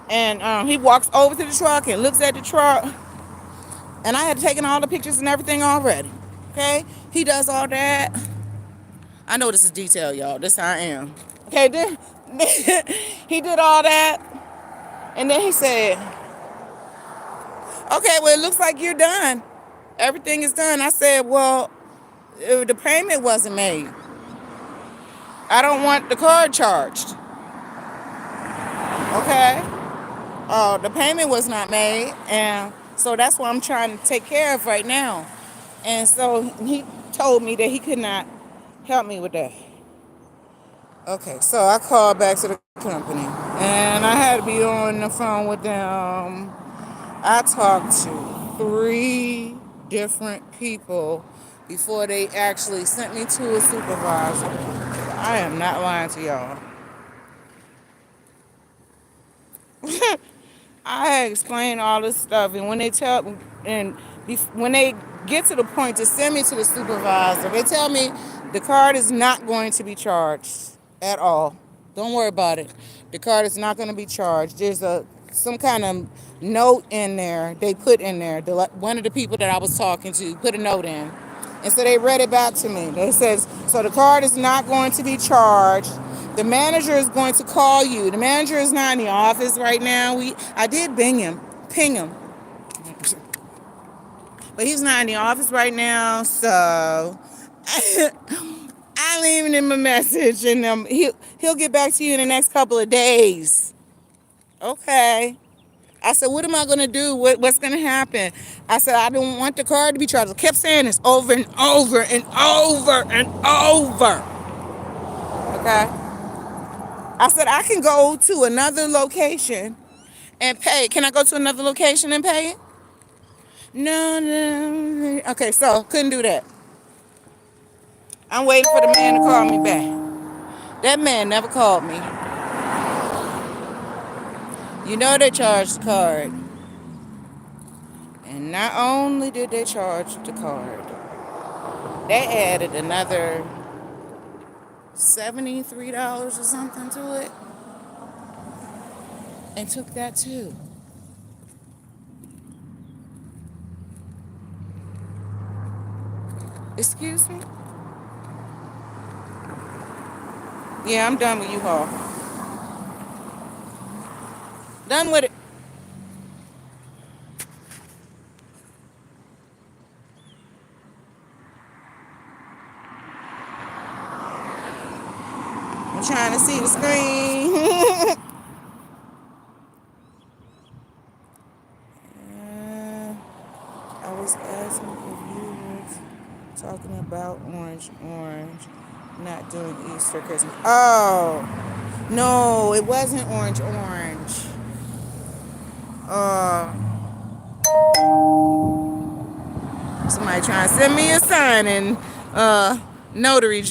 And he walks over to the truck and looks at the truck. And I had taken all the pictures and everything already. Okay? He does all that. I know this is detail, y'all. This how I am. Okay, then he did all that, and then he said, "Okay, well, it looks like you're done. Everything is done." I said, "Well, the payment wasn't made. I don't want the card charged. Okay, the payment was not made, and so that's what I'm trying to take care of right now." And so he told me that he could not help me with that. Okay, so I called back to the company, and I had to be on the phone with them. I talked to 3 different people before they actually sent me to a supervisor. I am not lying to y'all. I explain all this stuff, and when they tell, and when they get to the point to send me to the supervisor, they tell me the card is not going to be charged at all. Don't worry about it. The card is not going to be charged. There's some kind of note in there. They put in there. One of the people that I was talking to put a note in, and so they read it back to me. They says, so the card is not going to be charged. The manager is going to call you. The manager is not in the office right now. I did ping him, but he's not in the office right now. So I leaving him a message, and he'll get back to you in the next couple of days. Okay. I said, what am I gonna do? What's gonna happen? I said, I don't want the card to be charged. I kept saying this over and over and over and over. Okay. I said, I can go to another location and pay. Can I go to another location and pay it? No, no. Okay, so couldn't do that. I'm waiting for the man to call me back. That man never called me. You know they charged the card. And not only did they charge the card, they added another $73 or something to it and took that too. Excuse me? Yeah, I'm done with U-Haul. Done with it. I'm trying to see the screen. I was asking if you were talking about orange, not doing Easter Christmas. Oh, no, it wasn't orange. Uh, Somebody trying to send me a sign and notary.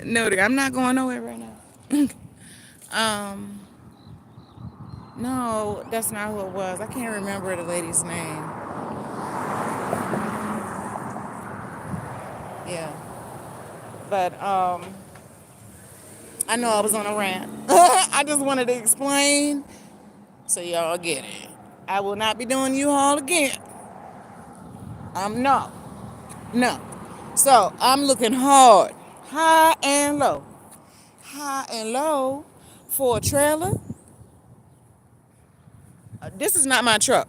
Notary. I'm not going nowhere right now. um, no, that's not who it was. I can't remember the lady's name. Yeah, but I know I was on a rant. I just wanted to explain so y'all get it. I will not be doing U-Haul again. No. So I'm looking hard, high and low for a trailer. This is not my truck.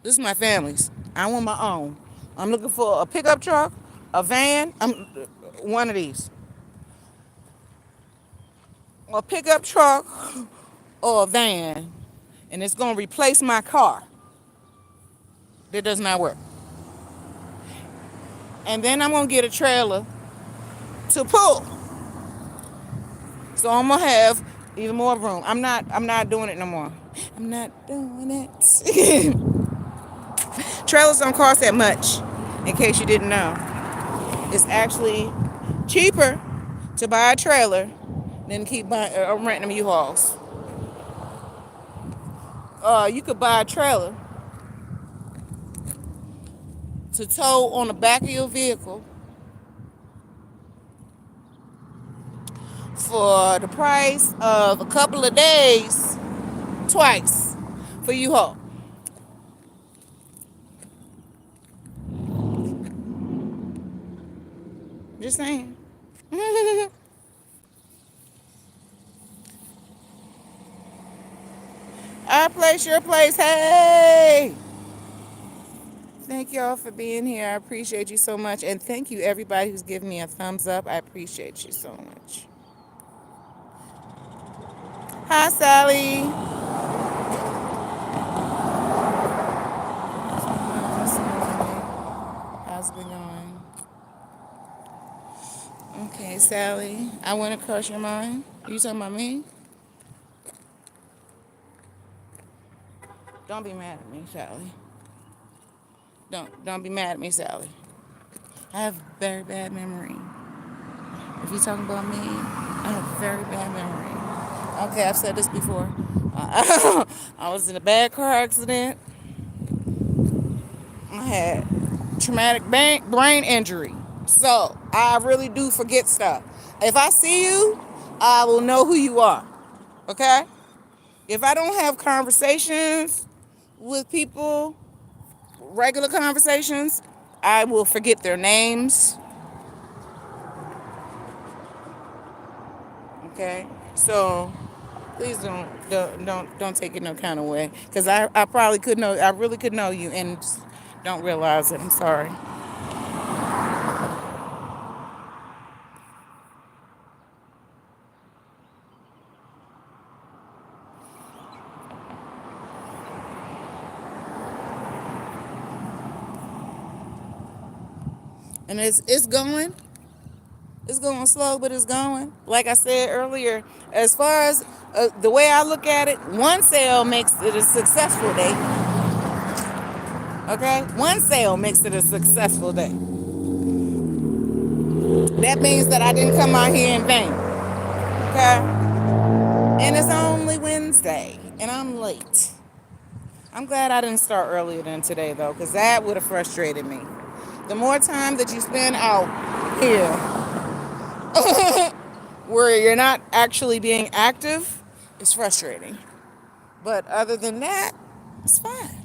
This is my family's. I want my own. I'm looking for a pickup truck, a van. One of these. A pickup truck or a van, and it's gonna replace my car. That does not work. And then I'm gonna get a trailer to pull. So I'm gonna have even more room. I'm not doing it no more. I'm not doing it. Trailers don't cost that much, in case you didn't know. It's actually cheaper to buy a trailer than keep renting them U-Hauls. You could buy a trailer to tow on the back of your vehicle for the price of a couple of days twice for U-Haul. just saying. Our place, your place. Hey! Thank y'all for being here. I appreciate you so much. And thank you, everybody who's giving me a thumbs up. I appreciate you so much. Hi, Sally. How's it going? Okay, Sally. I went across your mind. You talking about me? Don't be mad at me, Sally. Don't be mad at me, Sally. I have very bad memory. If you're talking about me, I have very bad memory. Okay, I've said this before. I was in a bad car accident. I had traumatic brain injury. So I really do forget stuff. If I see you, I will know who you are. Okay? If I don't have conversations with people, regular conversations, I will forget their names. Okay? So please don't take it no kind of way. Because I probably could know, I really could know you and don't realize it. I'm sorry. And it's going. It's going slow, but it's going. Like I said earlier, as far as the way I look at it, one sale makes it a successful day. Okay? One sale makes it a successful day. That means that I didn't come out here in vain. Okay? And it's only Wednesday, and I'm late. I'm glad I didn't start earlier than today, though, because that would have frustrated me. The more time that you spend out here where you're not actually being active, it's frustrating. But other than that, it's fine.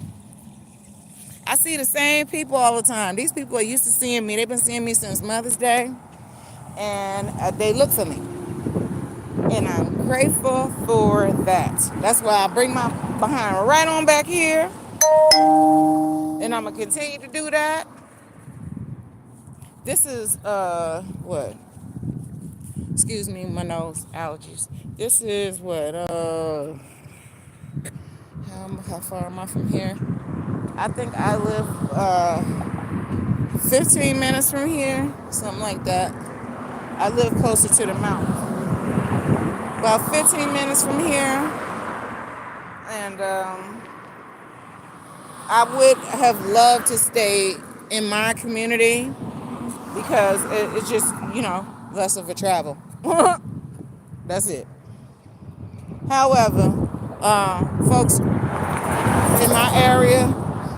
I see the same people all the time. These people are used to seeing me. They've been seeing me since Mother's Day, and they look for me. And I'm grateful for that. That's why I bring my behind right on back here, and I'm going to continue to do that. This is, what? Excuse me, my nose, allergies. This is what, how far am I from here? I think I live 15 minutes from here, something like that. I live closer to the mountain. About 15 minutes from here. And I would have loved to stay in my community because it's just, less of a travel. That's it. However, folks in my area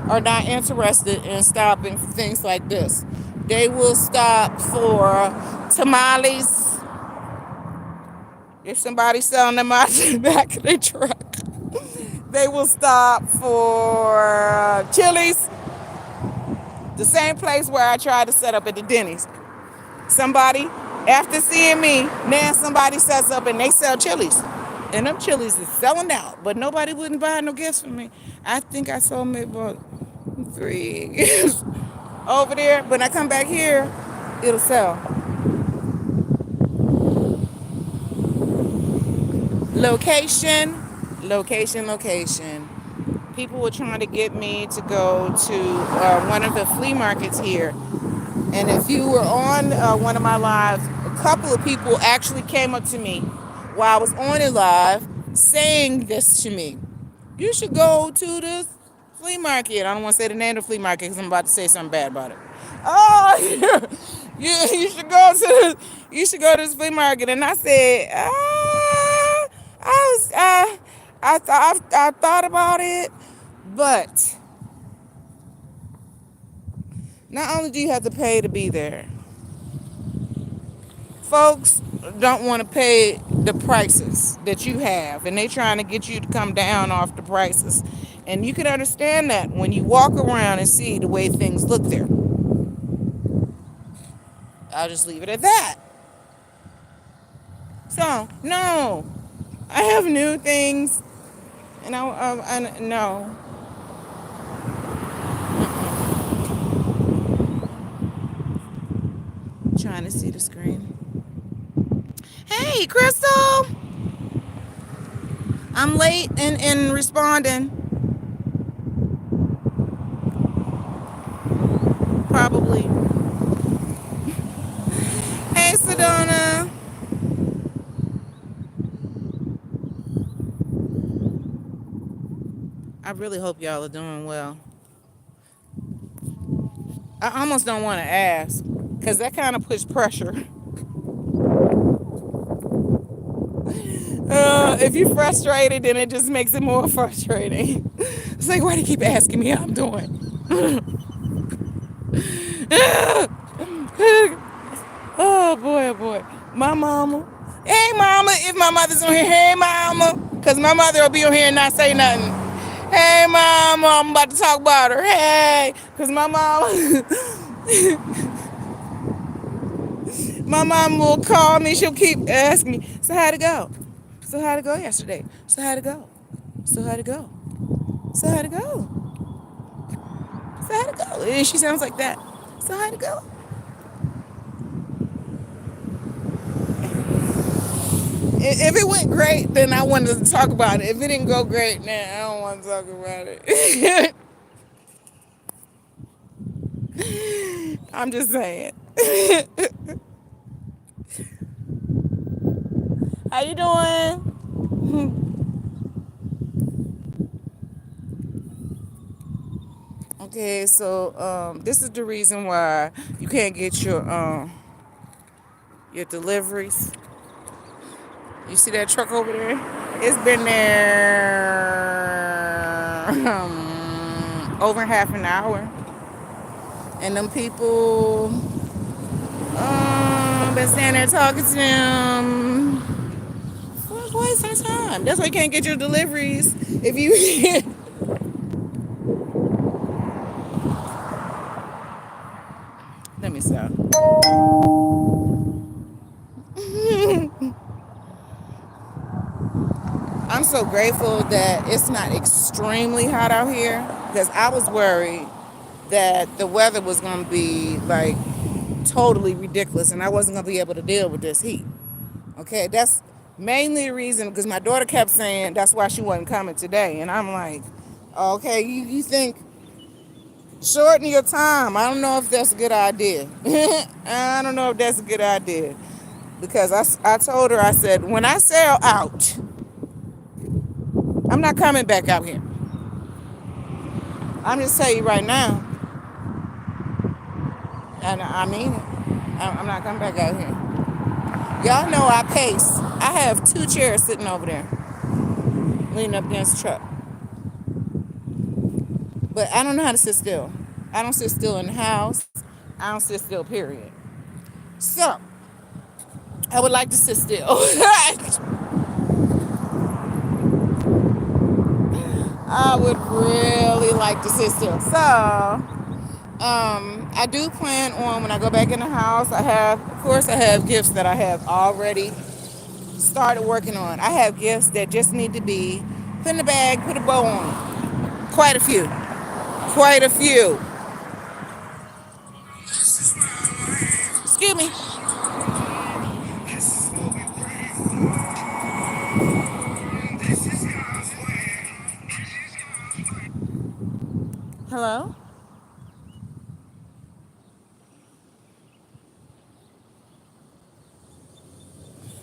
are not interested in stopping for things like this. They will stop for tamales. If somebody's selling them out the back of their truck, they will stop for Chili's, the same place where I tried to set up at the Denny's. Somebody, after seeing me, now somebody sets up and they sell Chili's. And them Chili's is selling out, but nobody wouldn't buy no gifts from me. I think I sold me about 3 gifts over there. When I come back here, it'll sell. Location. People were trying to get me to go to one of the flea markets here. And if you were on one of my lives, a couple of people actually came up to me while I was on it live saying this to me. You should go to this flea market. I don't want to say the name of the flea market because I'm about to say something bad about it. Oh, you should go to this flea market. And I said, I thought about it, but not only do you have to pay to be there, folks don't want to pay the prices that you have, and they trying to get you to come down off the prices. And you can understand that when you walk around and see the way things look there. I'll just leave it at that. So, no. I have new things. And no. Trying to see the screen. Hey, Crystal. I'm late in responding. Probably. Hey, Sedona. I really hope y'all are doing well. I almost don't want to ask because that kind of puts pressure. If you're frustrated, then it just makes it more frustrating. It's like, why do you keep asking me how I'm doing? Oh boy, oh boy. My mama. Hey mama, if my mother's on here, hey mama. Because my mother will be on here and not say nothing. Hey mama, I'm about to talk about her. Hey. Because my mama, my mom will call me. She'll keep asking me, so how'd it go? So how'd it go yesterday? So how'd it go? So how'd it go? So how'd it go? So how'd it go? And she sounds like that. So how'd it go? If it went great, then I wanted to talk about it. If it didn't go great, then I don't want to talk about it. I'm just saying. How you doing? Okay, so this is the reason why you can't get your deliveries. You see that truck over there? It's been there over half an hour. And them people been standing there talking to them for quite some time. That's why you can't get your deliveries. If you let me stop. I'm so grateful that it's not extremely hot out here because I was worried that the weather was going to be like totally ridiculous and I wasn't going to be able to deal with this heat. Okay, that's mainly the reason because my daughter kept saying that's why she wasn't coming today. And I'm like, okay, you think shorten your time. I don't know if that's a good idea. I don't know if that's a good idea because I told her, I said, when I sell out, I'm not coming back out here. I'm just telling you right now, and I mean it. I'm not coming back out here. Y'all know I pace. I have 2 chairs sitting over there, leaning up against the truck. But I don't know how to sit still. I don't sit still in the house. I don't sit still, period. So, I would like to sit still. I would really like to sit still. So, I do plan on when I go back in the house, I have gifts that I have already started working on. I have gifts that just need to be put in the bag, put a bow on it. Quite a few. Quite a few. Excuse me. Hello?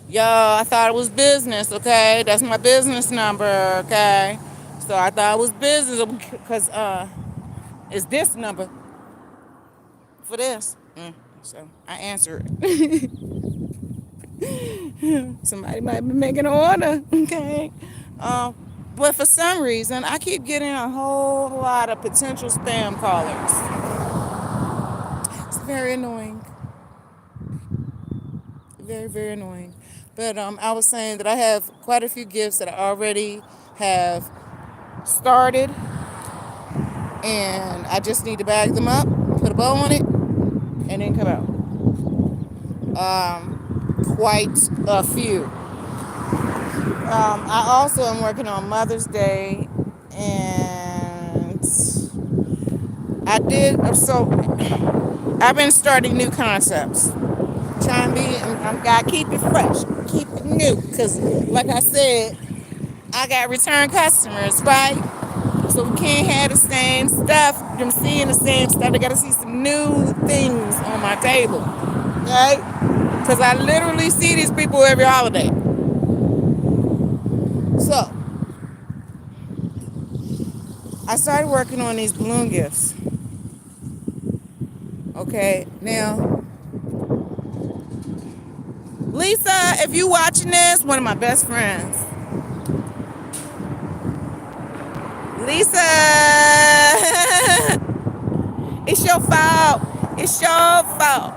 Yo, I thought it was business, okay? That's my business number, okay? So I thought it was business because it's this number for this. So I answered it. Somebody might be making an order, okay? But for some reason, I keep getting a whole lot of potential spam callers. It's very annoying. Very, very annoying. But I was saying that I have quite a few gifts that I already have started. And I just need to bag them up, put a bow on it, and then come out. quite a few. I also am working on Mother's Day, and I've been starting new concepts. Trying to be, I'm gotta keep it fresh, keep it new, because like I said, I got return customers, right? So we can't have the same stuff, them seeing the same stuff. They gotta see some new things on my table, right? Because I literally see these people every holiday. So I started working on these balloon gifts. Okay, now Lisa, if you watching this, one of my best friends. Lisa, it's your fault. It's your fault.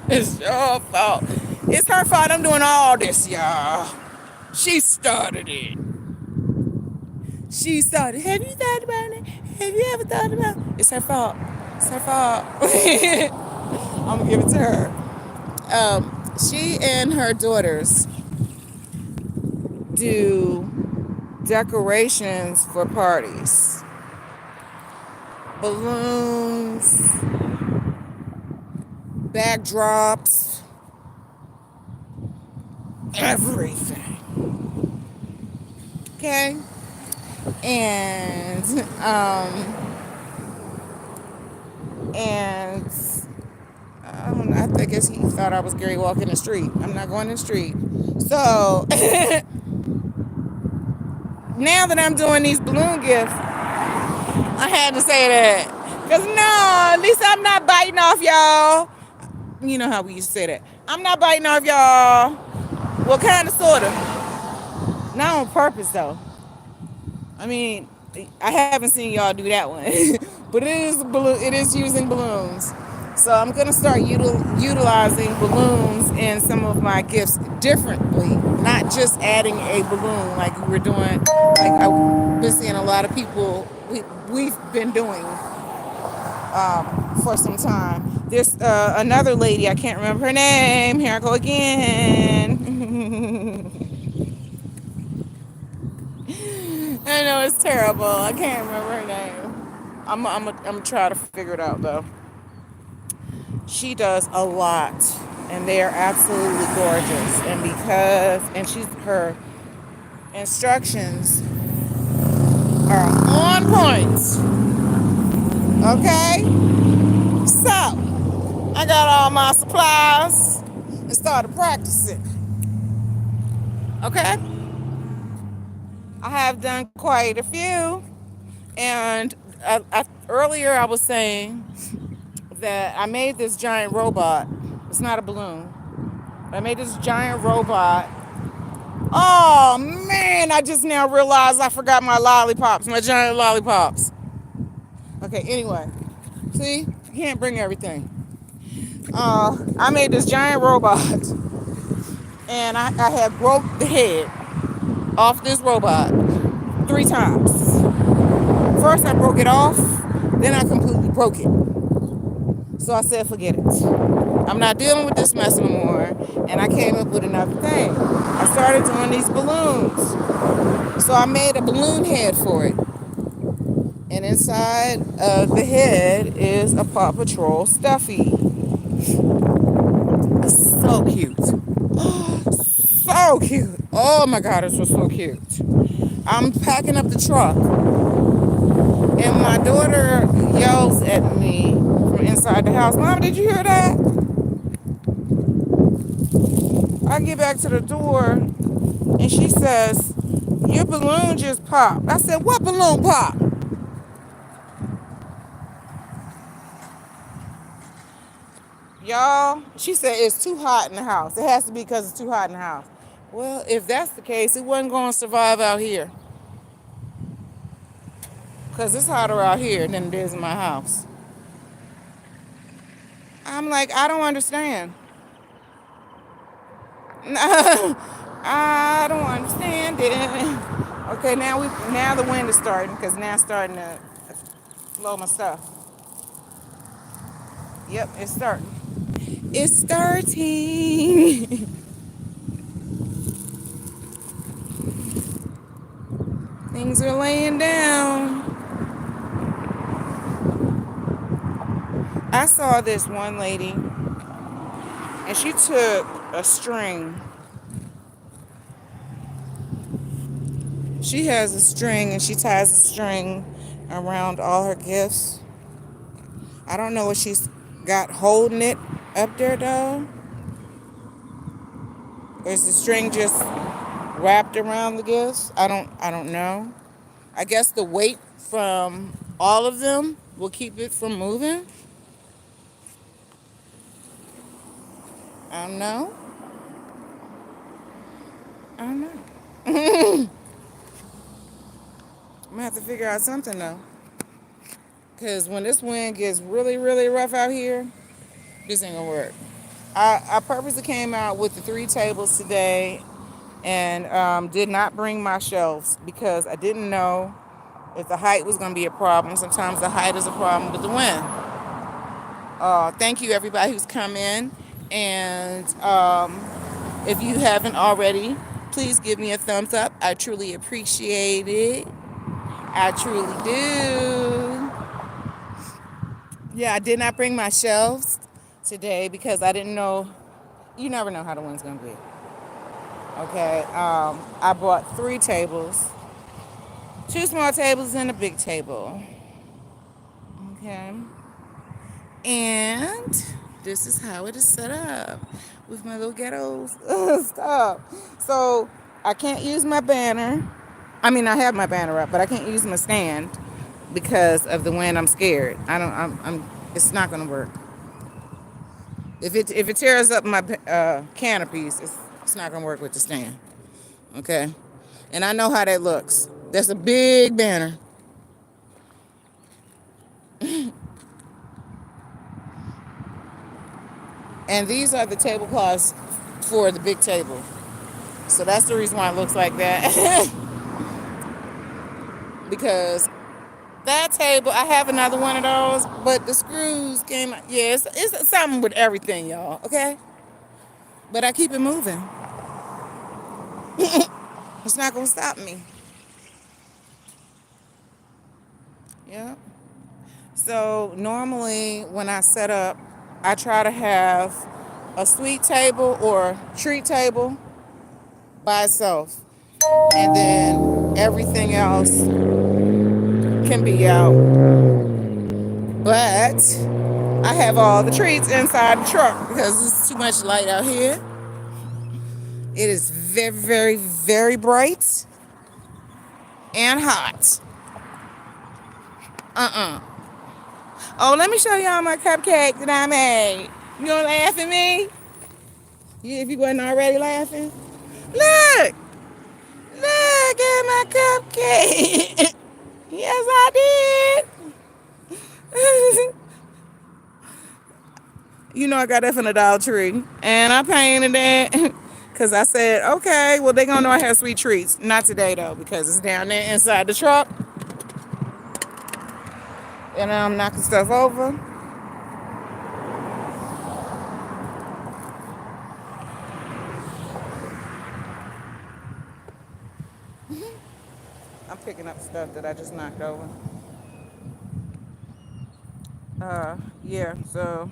It's your fault. It's her fault. I'm doing all this, y'all. She started it. She started. Have you thought about it? Have you ever thought about it? It's her fault. It's her fault. I'm gonna give it to her. She and her daughters do decorations for parties, balloons, backdrops, everything. Okay, and and I don't know, I guess he thought I was Gary walking the street. I'm not going in the street. So now that I'm doing these balloon gifts, I had to say that. Cause no, at least I'm not biting off y'all. You know how we used to say that. I'm not biting off y'all. Well, kind of, sort of. Not on purpose, though. I mean, I haven't seen y'all do that one. But it is using balloons. So I'm going to start utilizing balloons in some of my gifts differently. Not just adding a balloon like we were doing. Like I've been seeing a lot of people, we've been doing for some time. There's another lady, I can't remember her name. Here I go again. I know it's terrible. I can't remember her name. I'm try to figure it out though. She does a lot, and they are absolutely gorgeous. And she's her instructions are on point. Okay, so I got all my supplies and started practicing. Okay, I have done quite a few, and earlier I was saying that I made this giant robot. It's not a balloon. I made this giant robot. Oh man, I just now realized I forgot my lollipops, my giant lollipops. Okay, anyway, see, you can't bring everything. I made this giant robot, and I had broke the head off this robot 3 times. First I broke it off, then I completely broke it. So I said, forget it. I'm not dealing with this mess no more. And I came up with another thing. I started doing these balloons. So I made a balloon head for it. And inside of the head is a Paw Patrol stuffy. So cute. So cute. Oh my God, it was so cute. I'm packing up the truck. And my daughter yells at me from inside the house, Mom, did you hear that? I get back to the door and she says, your balloon just popped. I said, what balloon popped? Y'all, she said it's too hot in the house. It has to be because it's too hot in the house. Well, if that's the case, it wasn't going to survive out here. Because it's hotter out here than it is in my house. I'm like, I don't understand. I don't understand it. Okay, now the wind is starting because now it's starting to blow my stuff. Yep, it's starting. It's starting. Things are laying down. I saw this one lady, and she took a string. She has a string, and she ties a string around all her gifts. I don't know what she's got holding it up there, though. Or is the string just wrapped around the gifts? I don't know. I guess the weight from all of them will keep it from moving. I don't know. I don't know. I'm gonna have to figure out something though. Cause when this wind gets really, really rough out here, this ain't gonna work. I purposely came out with the 3 tables today and did not bring my shelves because I didn't know if the height was gonna be a problem. Sometimes the height is a problem with the wind. Thank you everybody who's come in, and if you haven't already, please give me a thumbs up. I truly appreciate it. I truly do. Yeah, I did not bring my shelves today because I didn't know. You never know how the wind's gonna be. Okay. I bought 3 tables, 2 small tables and a big table. Okay. And this is how it is set up with my little ghetto stuff. So I can't use my banner. I mean, I have my banner up, but I can't use my stand because of the wind. I'm scared. I don't. It's not gonna work. If it tears up my canopies, it's not gonna work with the stand. Okay. And I know how that looks. That's a big banner. And these are the tablecloths for the big table. So that's the reason why it looks like that. Because that table, I have another one of those, but the screws came out. Yeah, it's something with everything, y'all, okay? But I keep it moving. It's not going to stop me. Yeah. So normally when I set up, I try to have a sweet table or treat table by itself. And then everything else can be out. But I have all the treats inside the truck because it's too much light out here. It is very, very, very bright and hot. Oh, let me show y'all my cupcake that I made. You gonna laugh at me? Yeah, if you wasn't already laughing. Look! Look at my cupcake. Yes, I did. You know I got that from the Dollar Tree. And I painted that because I said, okay, well, they're going to know I have sweet treats. Not today, though, because it's down there inside the truck. And I'm knocking stuff over. I'm picking up stuff that I just knocked over. Yeah, so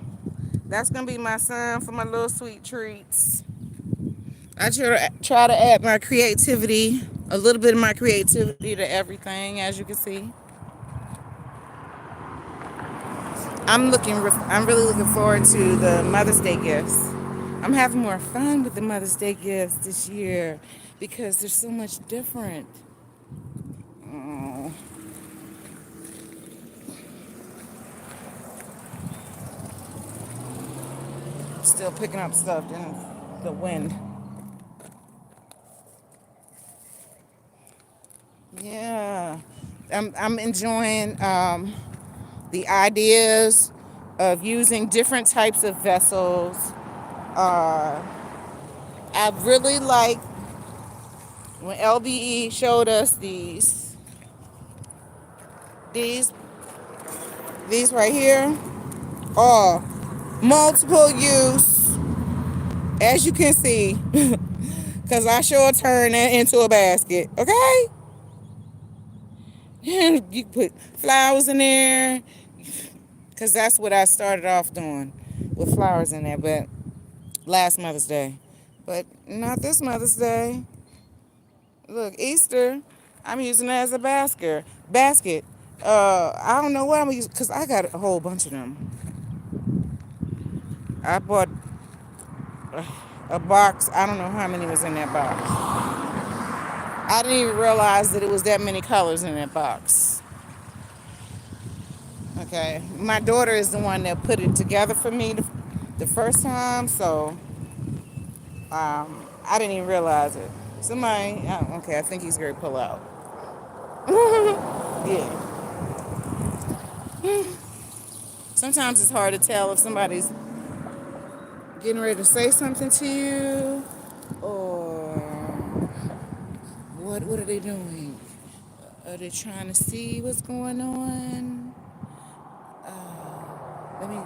that's going to be my son for my little sweet treats. I try to add my creativity, a little bit of my creativity to everything, as you can see. I'm really looking forward to the Mother's Day gifts. I'm having more fun with the Mother's Day gifts this year because they're so much different. Oh. Still picking up stuff in the wind. Yeah, I'm enjoying the ideas of using different types of vessels. I really like when LBE showed us these right here. Oh, multiple use, as you can see, because I sure turn that into a basket, okay? You can put flowers in there, because that's what I started off doing, with flowers in there, but last Mother's Day. But not this Mother's Day. Look, Easter, I'm using it as a basket. I don't know what I'm gonna use, because I got a whole bunch of them. I bought a box. I don't know how many was in that box. I didn't even realize that it was that many colors in that box. Okay, my daughter is the one that put it together for me the first time, so I didn't even realize it. Somebody, okay, I think he's going to pull out. Yeah. Sometimes it's hard to tell if somebody's getting ready to say something to you, or what are they doing? Are they trying to see what's going on?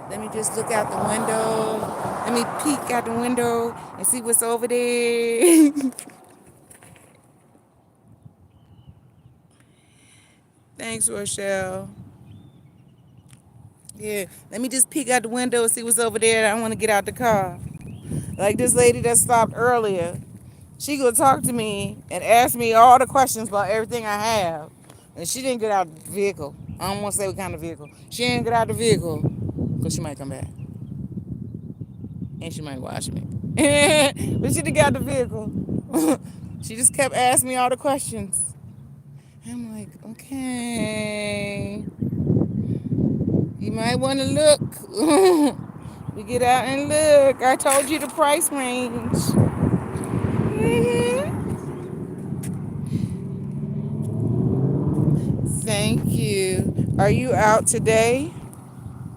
Let me just look out the window. Let me peek out the window and see what's over there. Thanks, Rochelle. Yeah, let me just peek out the window and see what's over there. I don't want to get out the car. Like this lady that stopped earlier. She gonna talk to me and ask me all the questions about everything I have. And she didn't get out the vehicle. I don't want to say what kind of vehicle. She didn't get out the vehicle because she might come back. And she might watch me. But she didn't get out the vehicle. She just kept asking me all the questions. I'm like, okay. You might want to look. We get out and look. I told you the price range. Thank you. Are you out today?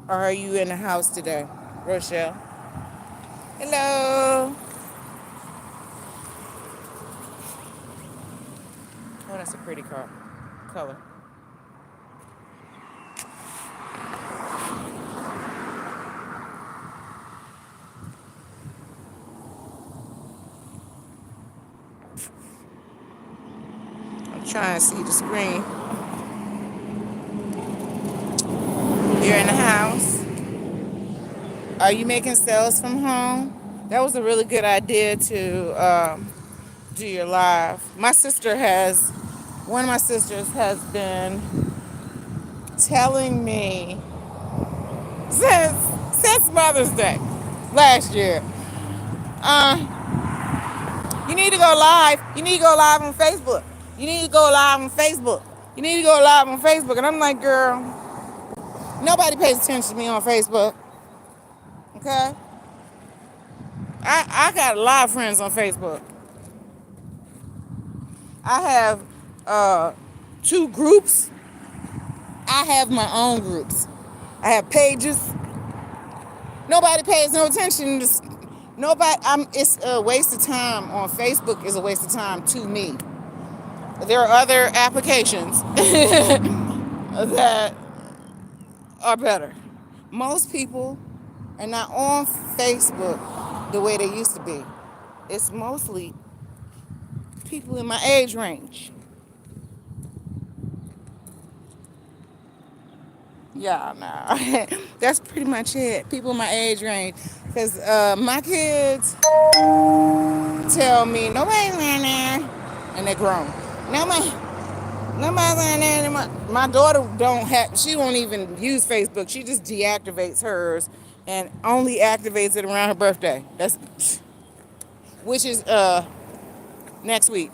Or are you in the house today? Rochelle. Hello. Oh, that's a pretty color. I'm trying to see the screen. You're in the house. Are you making sales from home? That was a really good idea to do your live. One of my sisters has been telling me since Mother's Day last year, you need to go live. You need to go live on Facebook. You need to go live on Facebook. You need to go live on Facebook. And I'm like, girl, nobody pays attention to me on Facebook. Okay? I got a lot of friends on Facebook. I have two groups. I have my own groups. I have pages. Nobody pays no attention. It's a waste of time on Facebook. Is a waste of time to me. There are other applications that are better. Most people are not on Facebook the way they used to be. It's mostly people in my age range. Yeah, nah. That's pretty much it. People in my age range. Because my kids tell me, nobody's in there. And they're grown. Nobody's in there. My daughter she won't even use Facebook. She just deactivates hers and only activates it around her birthday. Which is next week.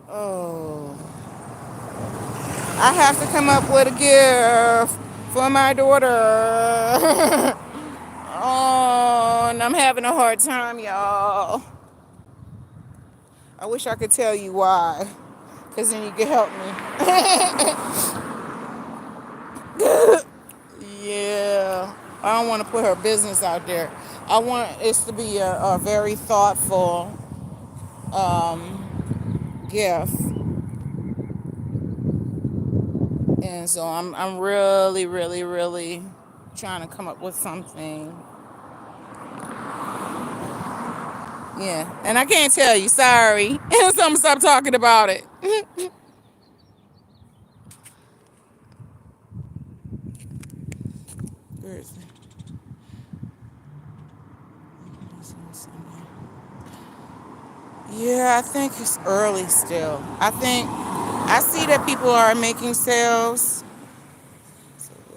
Oh. I have to come up with a gift for my daughter. Oh, and I'm having a hard time, y'all. I wish I could tell you why, because then you could help me. Yeah, I don't want to put her business out there. I want it to be a very thoughtful gift. And so I'm really, really, really trying to come up with something. Yeah, and I can't tell you. Sorry. So I'm gonna stop talking about it. Where is it? Yeah, I think it's early still. I see that people are making sales.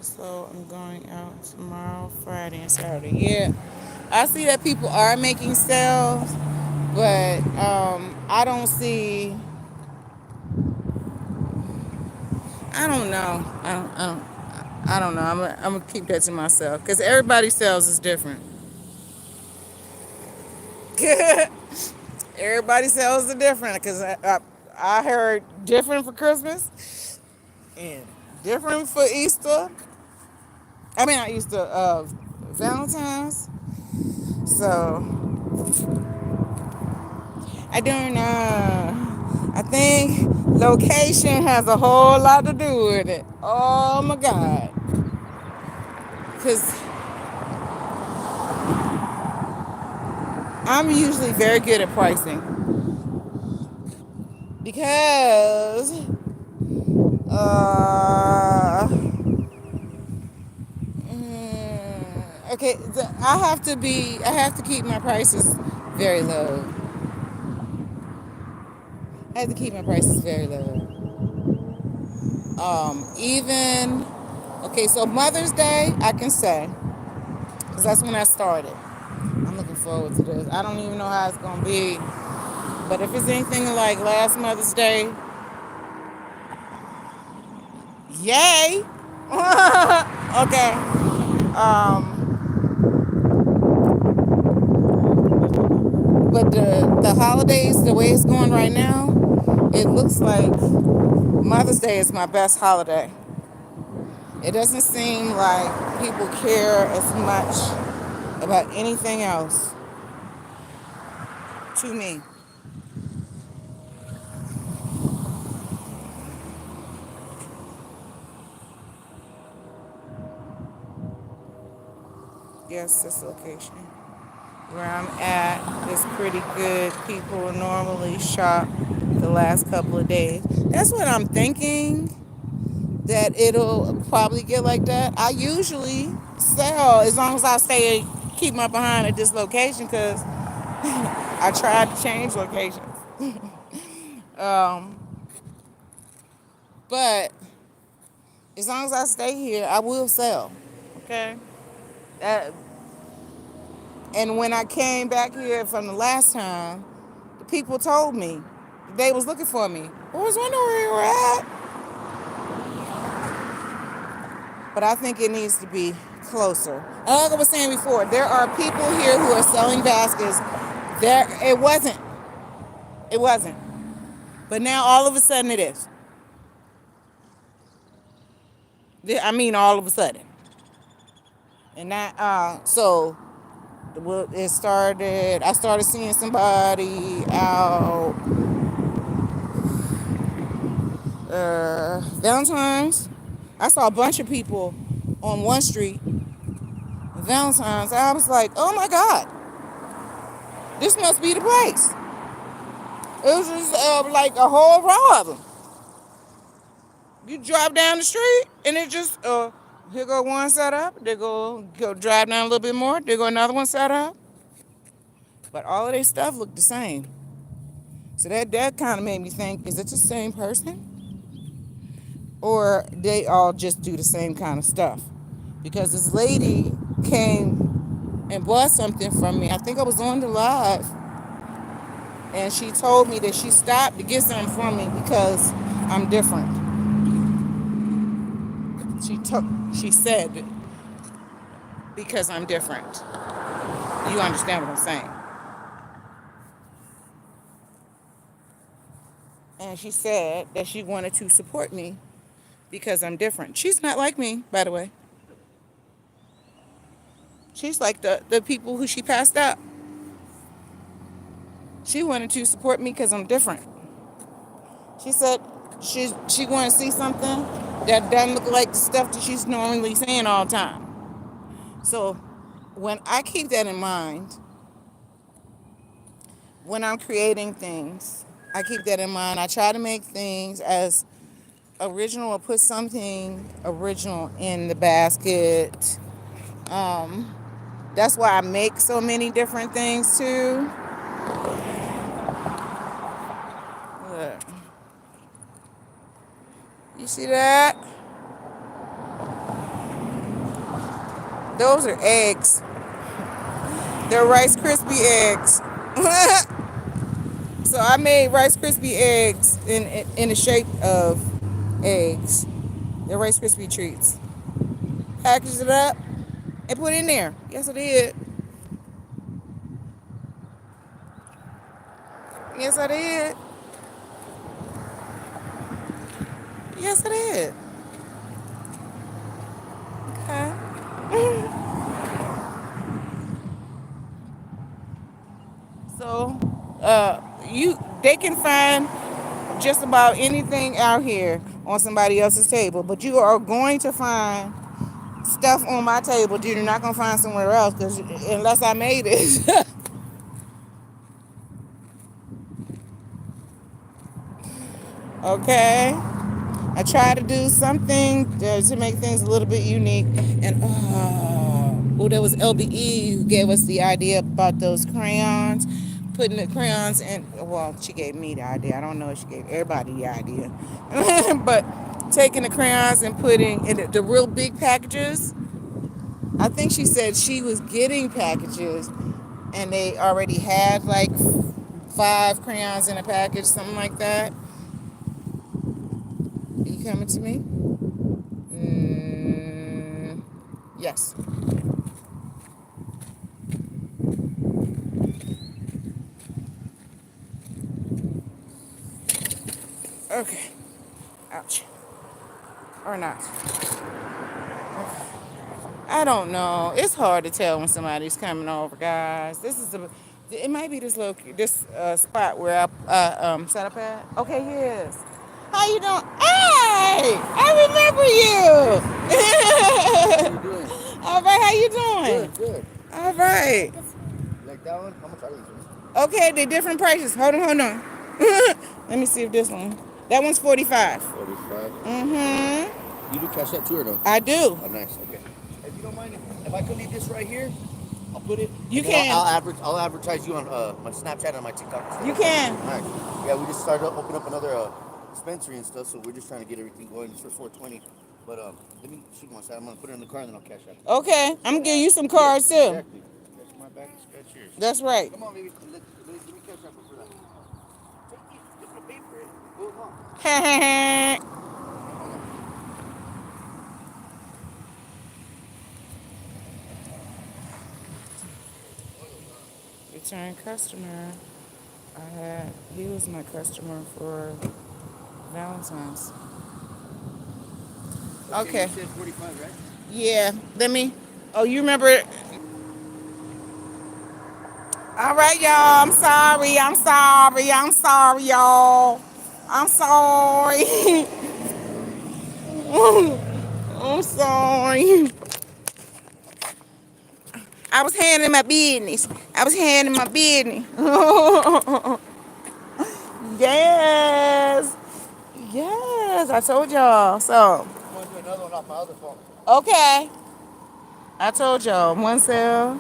So I'm going out tomorrow, Friday, and Saturday. Yeah, I see that people are making sales, but I don't see. I don't know. I don't know. I'm gonna keep that to myself because everybody's sales is different. Everybody's sales are different because I heard different for Christmas and different for Easter. I mean, not Easter, Valentine's. So I don't know. I think location has a whole lot to do with it. Oh my God. Because I'm usually very good at pricing. Because, uh, okay, I have to keep my prices very low. I have to keep my prices very low. Even, okay, so Mother's Day, I can say, because that's when I started. I'm looking forward to this. I don't even know how it's going to be. But if it's anything like last Mother's Day, yay! Okay. But the holidays, the way it's going right now, it looks like Mother's Day is my best holiday. It doesn't seem like people care as much about anything else to me. Yes, this location where I'm at is pretty good. People normally shop the last couple of days. That's what I'm thinking, that it'll probably get like that. I usually sell as long as I stay, keep my behind at this location because I tried to change locations. Um, but as long as I stay here, I will sell. Okay? That, and when I came back here from the last time, the people told me they was looking for me. I was wondering where you were at. But I think it needs to be closer. And like I was saying before, there are people here who are selling baskets. It wasn't. It wasn't. But now all of a sudden it is. I mean, all of a sudden. And that, so it started. I started seeing somebody out Valentine's. I saw a bunch of people on one street, Valentine's. I was like, oh my God, this must be the place. It was just like a whole row of them. You drive down the street and it just, here go one set up. They go drive down a little bit more. There go another one set up. But all of their stuff looked the same. So that kind of made me think, is it the same person? Or they all just do the same kind of stuff? Because this lady came and bought something from me. I think I was on the live. And she told me that she stopped to get something from me because I'm different. She said because I'm different. You understand what I'm saying? And she said that she wanted to support me because I'm different. She's not like me, by the way. She's like the people who she passed up. She wanted to support me because I'm different. She said she wanted to see something that doesn't look like the stuff that she's normally seeing all the time. So when I keep that in mind, when I'm creating things, I keep that in mind. I try to make things as original or put something original in the basket. Um, that's why I make so many different things too. Look, you see that? Those are eggs. They're Rice Krispie eggs. So I made Rice Krispie eggs in the shape of eggs. They're Rice Krispie treats. Packaged it up and put it in there. Yes, I did. Yes, I did. Yes, I did. Okay. So, they can find just about anything out here on somebody else's table, but you are going to find stuff on my table that you're not gonna find somewhere else, because unless I made it. Okay. I try to do something to make things a little bit unique. And there was LBE who gave us the idea about those crayons, putting the crayons in. Well, she gave me the idea. I don't know if she gave everybody the idea, but taking the crayons and putting in the real big packages. I think she said she was getting packages, and they already had like 5 crayons in a package, something like that. Are you coming to me? Yes. Okay. Ouch. Or not. I don't know. It's hard to tell when somebody's coming over, guys. It might be this spot where I set up at. Okay, yes. How you doing? Hey, I remember you. What are you doing? All right, how you doing? Good, good. All right. You like that one? How much are these ones? Okay, they're different prices. Hold on, hold on. Let me see if this one. That one's 45. 45. Mm-hmm. You do cash that too or no? I do. Oh, nice. Okay. If you don't mind, if I could leave this right here, I'll put it. You and then can. I'll advertise you on my Snapchat and my TikTok. And stuff You like that. can. Nice. Yeah, we just started opening up another dispensary and stuff, so we're just trying to get everything going. It's for 420. But let me shoot one side. I'm gonna put it in the car and then I'll cash out. Okay, I'm gonna give you some cards too. Exactly. Scratch my back, scratch yours. That's right. Come on, baby. Let me cash out for that. Take it. Get the paper. Go on. Return customer. He was my customer for Valentine's. Okay. You said 45, right? Yeah. Let me. Oh, you remember it? All right, y'all. I'm sorry. I'm sorry. I'm sorry, y'all. I'm sorry. I'm sorry. I was handling my business. I was handling my business. Yes. Yes. I told y'all. So, I'm gonna do another one off my other phone. okay. I told y'all one sale,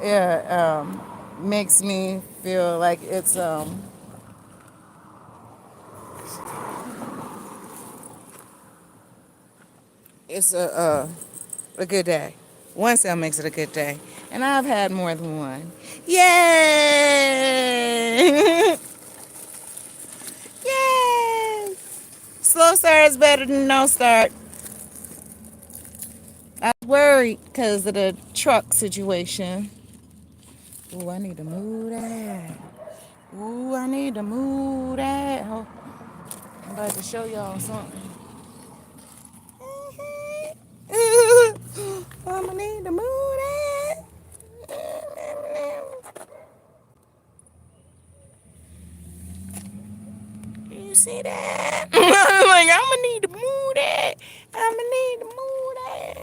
yeah, makes me feel like it's a good day. One sale makes it a good day, and I've had more than one. Yay! Yay! Slow start is better than no start. I was worried because of the truck situation. Ooh, I need to move that. Ooh, I need to move that. Oh, I'm about to show y'all something. I'ma need to move that. You see that? Like, I'ma need to move that. I'ma need to move that.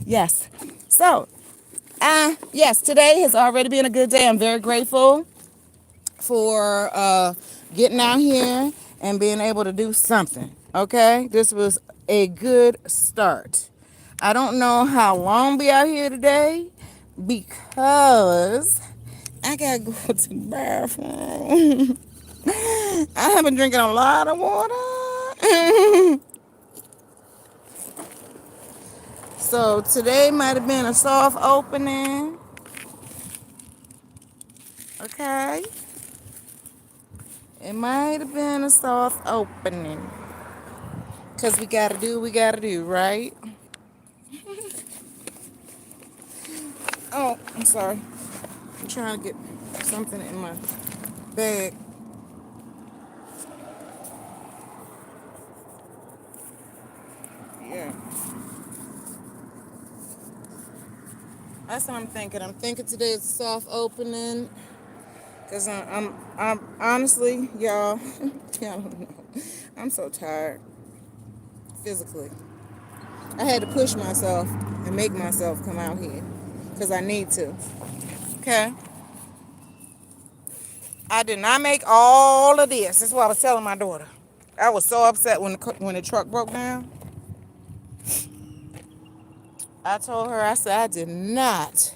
Yes. So, yes, today has already been a good day. I'm very grateful for getting out here and being able to do something. Okay, this was a good start. I don't know how long I'll be out here today because I gotta go to the bathroom. I have been drinking a lot of water. So today might have been a soft opening. Okay, it might have been a soft opening. Because we gotta do what we gotta do, right? Oh, I'm sorry. I'm trying to get something in my bag. Yeah. That's what I'm thinking. I'm thinking today is a soft opening. Because I'm honestly, y'all, y'all don't know. I'm so tired physically. I had to push myself and make myself come out here. Because I need to. Okay? I did not make all of this. That's what I was telling my daughter. I was so upset when the truck broke down. I told her, I said, I did not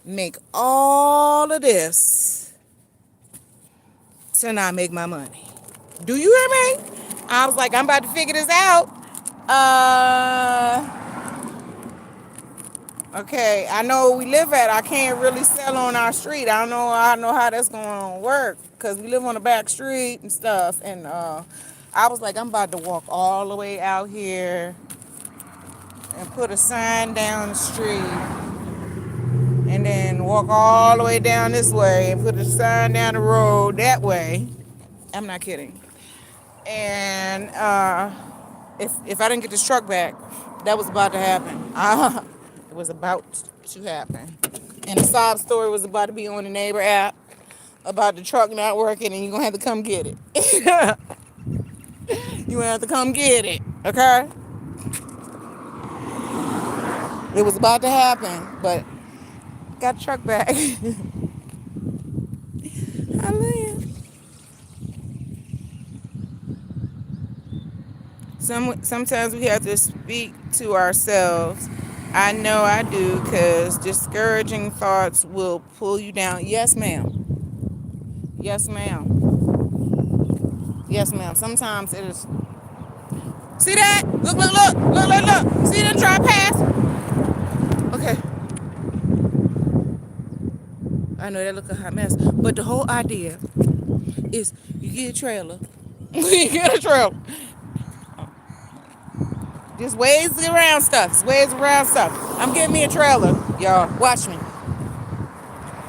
make all of this to not make my money. Do you hear me? I was like, I'm about to figure this out. Okay, I know we live at. I can't really sell on our street. I don't know. I don't know how that's gonna work because we live on a back street and stuff. And I was like, I'm about to walk all the way out here and put a sign down the street, and then walk all the way down this way and put a sign down the road that way. I'm not kidding. And if I didn't get this truck back, that was about to happen. It was about to happen. And the sob story was about to be on the neighbor app about the truck not working, and you're going to have to come get it. You're going to have to come get it, okay? It was about to happen, but got the truck back. Hallelujah. Sometimes we have to speak to ourselves. I know I do, because discouraging thoughts will pull you down. Yes, ma'am. Yes, ma'am. Yes, ma'am. Sometimes it is. See that? Look, look, look. Look, look, look. See them try pass? Okay. I know that look a hot mess. But the whole idea is you get a trailer. You get a trailer. Just ways around stuff. Just ways around stuff. I'm getting me a trailer, y'all. Watch me.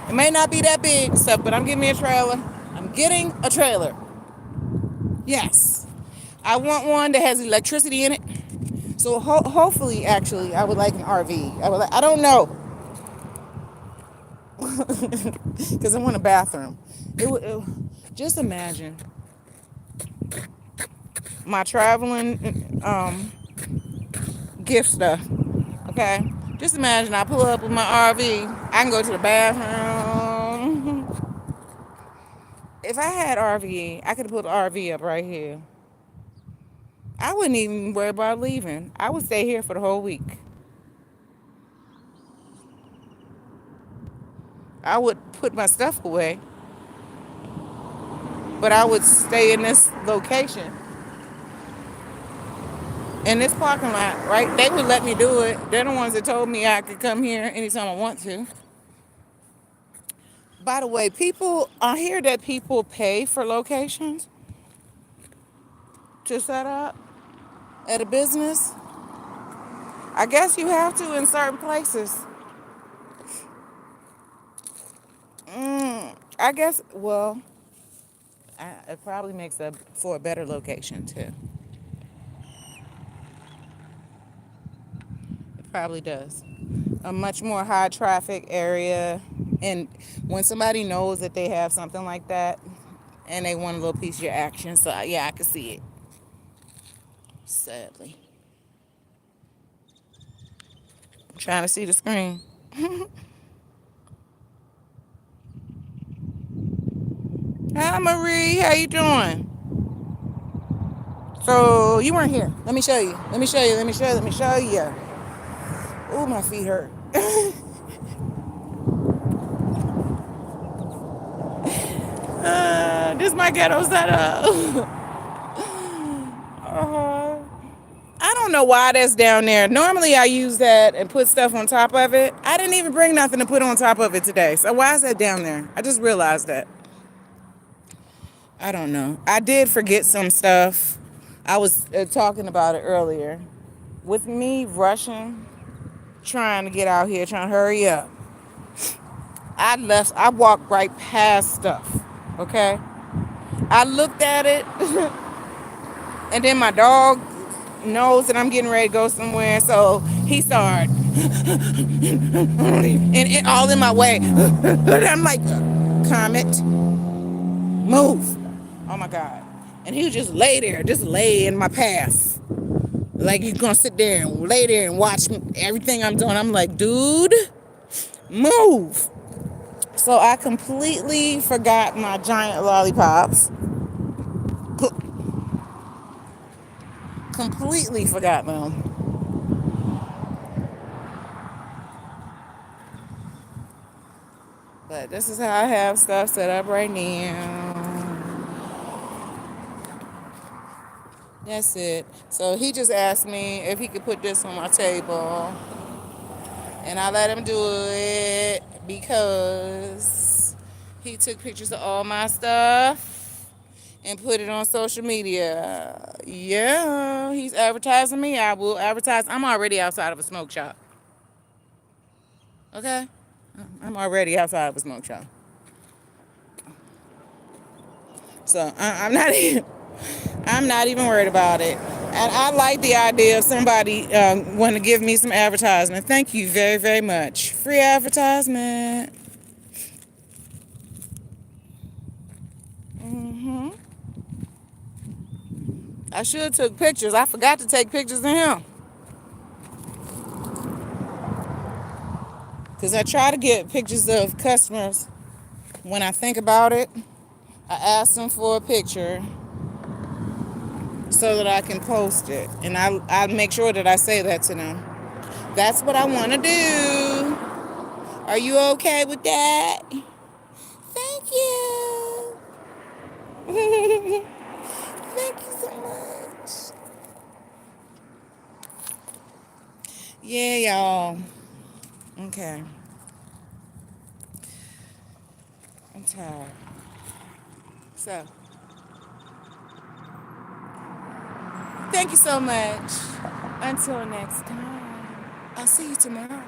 It may not be that big stuff, but I'm getting me a trailer. I'm getting a trailer. Yes. I want one that has electricity in it. So hopefully, actually, I would like an RV. I don't know. Because I want a bathroom. Just imagine my traveling gift stuff. Okay? Just imagine I pull up with my RV. I can go to the bathroom. If I had RV, I could put the RV up right here. I wouldn't even worry about leaving. I would stay here for the whole week. I would put my stuff away, but I would stay in this location, in this parking lot, right? They would let me do it. They're the ones that told me I could come here anytime I want to. By the way, I hear that people pay for locations to set up at a business. I guess you have to in certain places. I guess, well, it probably makes up for a better location too. It probably does. A much more high traffic area. And when somebody knows that they have something like that and they want a little piece of your action, so yeah, I can see it. Sadly. I'm trying to see the screen. Hi Marie, how you doing? So you weren't here. Let me show you. Let me show you. Let me show you. Let me show you. Ooh, my feet hurt. This is my ghetto setup. I don't know why that's down there. Normally I use that and put stuff on top of it. I didn't even bring nothing to put on top of it today. So why is that down there? I just realized that. I don't know. I did forget some stuff. I was talking about it earlier. With me rushing, trying to get out here, trying to hurry up. I walked right past stuff. Okay? I looked at it, and then my dog knows that I'm getting ready to go somewhere, so he started, and all in my way. And I'm like, Comet, move. Oh my God. And he would just lay in my path. Like he's gonna sit there and lay there and watch everything I'm doing. I'm like, dude, move. So I completely forgot my giant lollipops. Completely forgot them. But this is how I have stuff set up right now. That's it. So he just asked me if he could put this on my table. And I let him do it because he took pictures of all my stuff and put it on social media. Yeah, he's advertising me. I will advertise. I'm already outside of a smoke shop. Okay? I'm already outside of a smoke shop. So I'm not even worried about it. And I like the idea of somebody wanting to give me some advertisement. Thank you very, very much. Free advertisement. I should have took pictures. I forgot to take pictures of him. Because I try to get pictures of customers when I think about it. I ask them for a picture so that I can post it. And I make sure that I say that to them. That's what I want to do. Are you okay with that? Thank you. Thank you so much. Yeah, y'all. Okay. I'm tired. So, thank you so much. Until next time. I'll see you tomorrow.